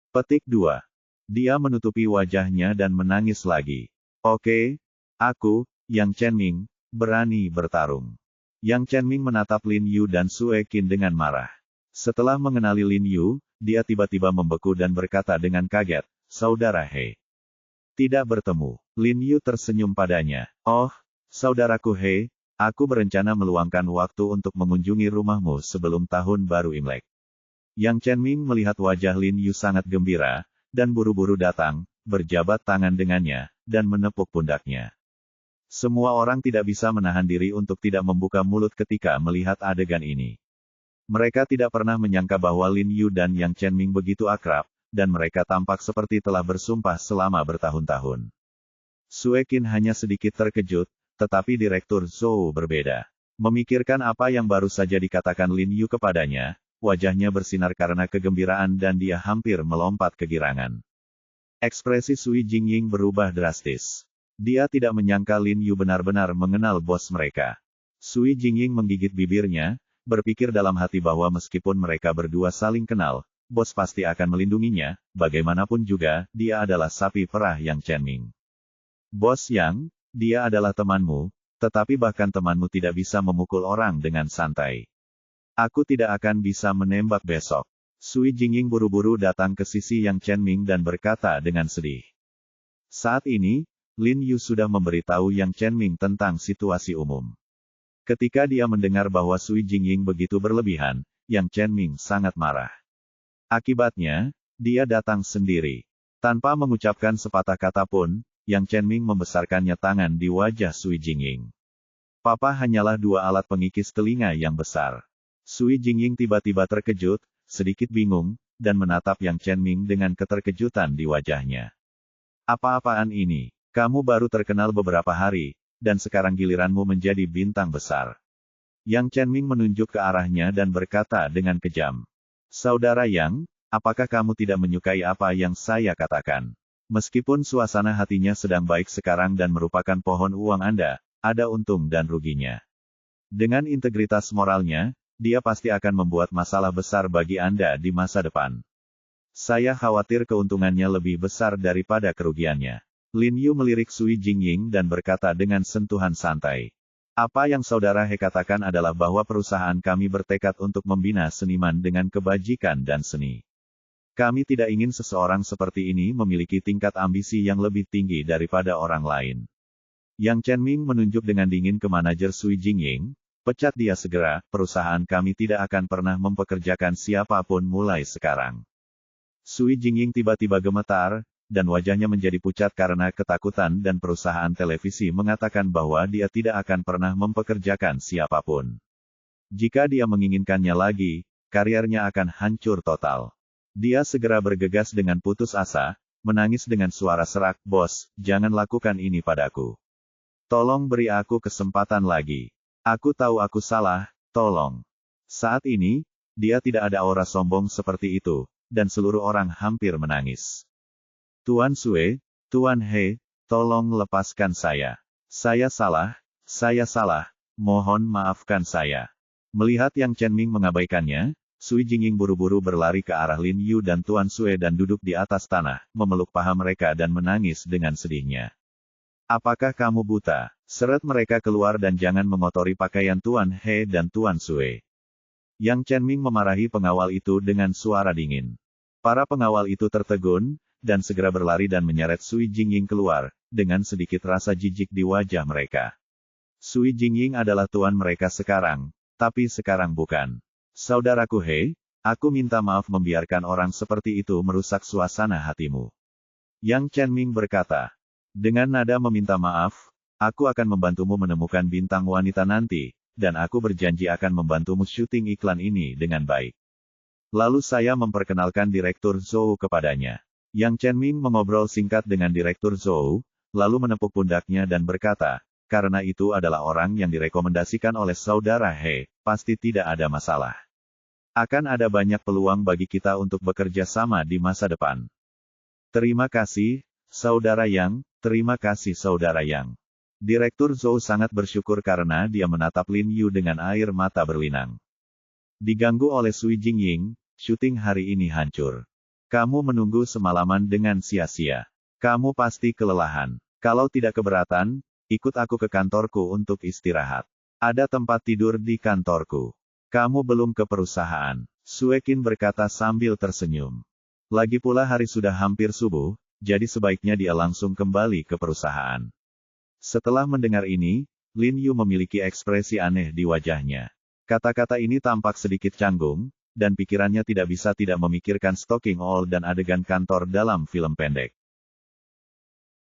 Petik 2. Dia menutupi wajahnya dan menangis lagi. Oke, aku, Yang Chen-Ming, berani bertarung. Yang Chen-Ming menatap Lin Yu dan Sue Qin dengan marah. Setelah mengenali Lin Yu, dia tiba-tiba membeku dan berkata dengan kaget, Saudara He. Tidak bertemu. Lin Yu tersenyum padanya. Oh, saudaraku He, aku berencana meluangkan waktu untuk mengunjungi rumahmu sebelum tahun baru Imlek. Yang Chen-Ming melihat wajah Lin Yu sangat gembira, dan buru-buru datang, berjabat tangan dengannya, dan menepuk pundaknya. Semua orang tidak bisa menahan diri untuk tidak membuka mulut ketika melihat adegan ini. Mereka tidak pernah menyangka bahwa Lin Yu dan Yang Chen-Ming begitu akrab, dan mereka tampak seperti telah bersumpah selama bertahun-tahun. Sue Qin hanya sedikit terkejut, tetapi Direktur Zhou berbeda. Memikirkan apa yang baru saja dikatakan Lin Yu kepadanya, wajahnya bersinar karena kegembiraan dan dia hampir melompat kegirangan. Ekspresi Sui Jingying berubah drastis. Dia tidak menyangka Lin Yu benar-benar mengenal bos mereka. Sui Jingying menggigit bibirnya, berpikir dalam hati bahwa meskipun mereka berdua saling kenal, bos pasti akan melindunginya, bagaimanapun juga, dia adalah sapi perah Yang Chen-Ming. Bos Yang, dia adalah temanmu, tetapi bahkan temanmu tidak bisa memukul orang dengan santai. Aku tidak akan bisa menembak besok. Sui Jingying buru-buru datang ke sisi Yang Chen-Ming dan berkata dengan sedih. Saat ini, Lin Yu sudah memberitahu Yang Chenming tentang situasi umum. Ketika dia mendengar bahwa Sui Jingying begitu berlebihan, Yang Chenming sangat marah. Akibatnya, dia datang sendiri. Tanpa mengucapkan sepatah kata pun, Yang Chenming membesarkannya tangan di wajah Sui Jingying. Papa hanyalah 2 alat pengikis telinga yang besar. Sui Jingying tiba-tiba terkejut, sedikit bingung, dan menatap Yang Chenming dengan keterkejutan di wajahnya. Apa-apaan ini? Kamu baru terkenal beberapa hari, dan sekarang giliranmu menjadi bintang besar. Yang Chenming menunjuk ke arahnya dan berkata dengan kejam. Saudara Yang, apakah kamu tidak menyukai apa yang saya katakan? Meskipun suasana hatinya sedang baik sekarang dan merupakan pohon uang Anda, ada untung dan ruginya. Dengan integritas moralnya, dia pasti akan membuat masalah besar bagi Anda di masa depan. Saya khawatir keuntungannya lebih besar daripada kerugiannya. Lin Yu melirik Sui Jingying dan berkata dengan sentuhan santai. Apa yang Saudara He katakan adalah bahwa perusahaan kami bertekad untuk membina seniman dengan kebajikan dan seni. Kami tidak ingin seseorang seperti ini memiliki tingkat ambisi yang lebih tinggi daripada orang lain. Yang Chenming menunjuk dengan dingin ke manajer Sui Jingying, pecat dia segera, perusahaan kami tidak akan pernah mempekerjakan siapapun mulai sekarang. Sui Jingying tiba-tiba gemetar, dan wajahnya menjadi pucat karena ketakutan dan perusahaan televisi mengatakan bahwa dia tidak akan pernah mempekerjakan siapapun. Jika dia menginginkannya lagi, karirnya akan hancur total. Dia segera bergegas dengan putus asa, menangis dengan suara serak, "Bos, jangan lakukan ini padaku. Tolong beri aku kesempatan lagi. Aku tahu aku salah, tolong." Saat ini, dia tidak ada aura sombong seperti itu, dan seluruh orang hampir menangis. Tuan Sue, Tuan He, tolong lepaskan saya. Saya salah, mohon maafkan saya. Melihat Yang Chenming mengabaikannya, Sui Jingying buru-buru berlari ke arah Lin Yu dan Tuan Sue dan duduk di atas tanah, memeluk paha mereka dan menangis dengan sedihnya. Apakah kamu buta? Seret mereka keluar dan jangan mengotori pakaian Tuan He dan Tuan Sue. Yang Chenming memarahi pengawal itu dengan suara dingin. Para pengawal itu tertegun, dan segera berlari dan menyeret Sui Jingying keluar, dengan sedikit rasa jijik di wajah mereka. Sui Jingying adalah tuan mereka sekarang, tapi sekarang bukan. Saudaraku He, aku minta maaf membiarkan orang seperti itu merusak suasana hatimu. Yang Chenming berkata. Dengan nada meminta maaf, aku akan membantumu menemukan bintang wanita nanti, dan aku berjanji akan membantumu syuting iklan ini dengan baik. Lalu saya memperkenalkan Direktur Zhou kepadanya. Yang Chenming mengobrol singkat dengan Direktur Zhou, lalu menepuk pundaknya dan berkata, karena itu adalah orang yang direkomendasikan oleh Saudara He, pasti tidak ada masalah. Akan ada banyak peluang bagi kita untuk bekerja sama di masa depan. Terima kasih, Saudara Yang, terima kasih Saudara Yang. Direktur Zhou sangat bersyukur karena dia menatap Lin Yu dengan air mata berlinang. Diganggu oleh Sui Jingying, syuting hari ini hancur. Kamu menunggu semalaman dengan sia-sia. Kamu pasti kelelahan. Kalau tidak keberatan, ikut aku ke kantorku untuk istirahat. Ada tempat tidur di kantorku. Kamu belum ke perusahaan. Sue Qin berkata sambil tersenyum. Lagi pula hari sudah hampir subuh, jadi sebaiknya dia langsung kembali ke perusahaan. Setelah mendengar ini, Lin Yu memiliki ekspresi aneh di wajahnya. Kata-kata ini tampak sedikit canggung, dan pikirannya tidak bisa tidak memikirkan Stalking All dan adegan kantor dalam film pendek.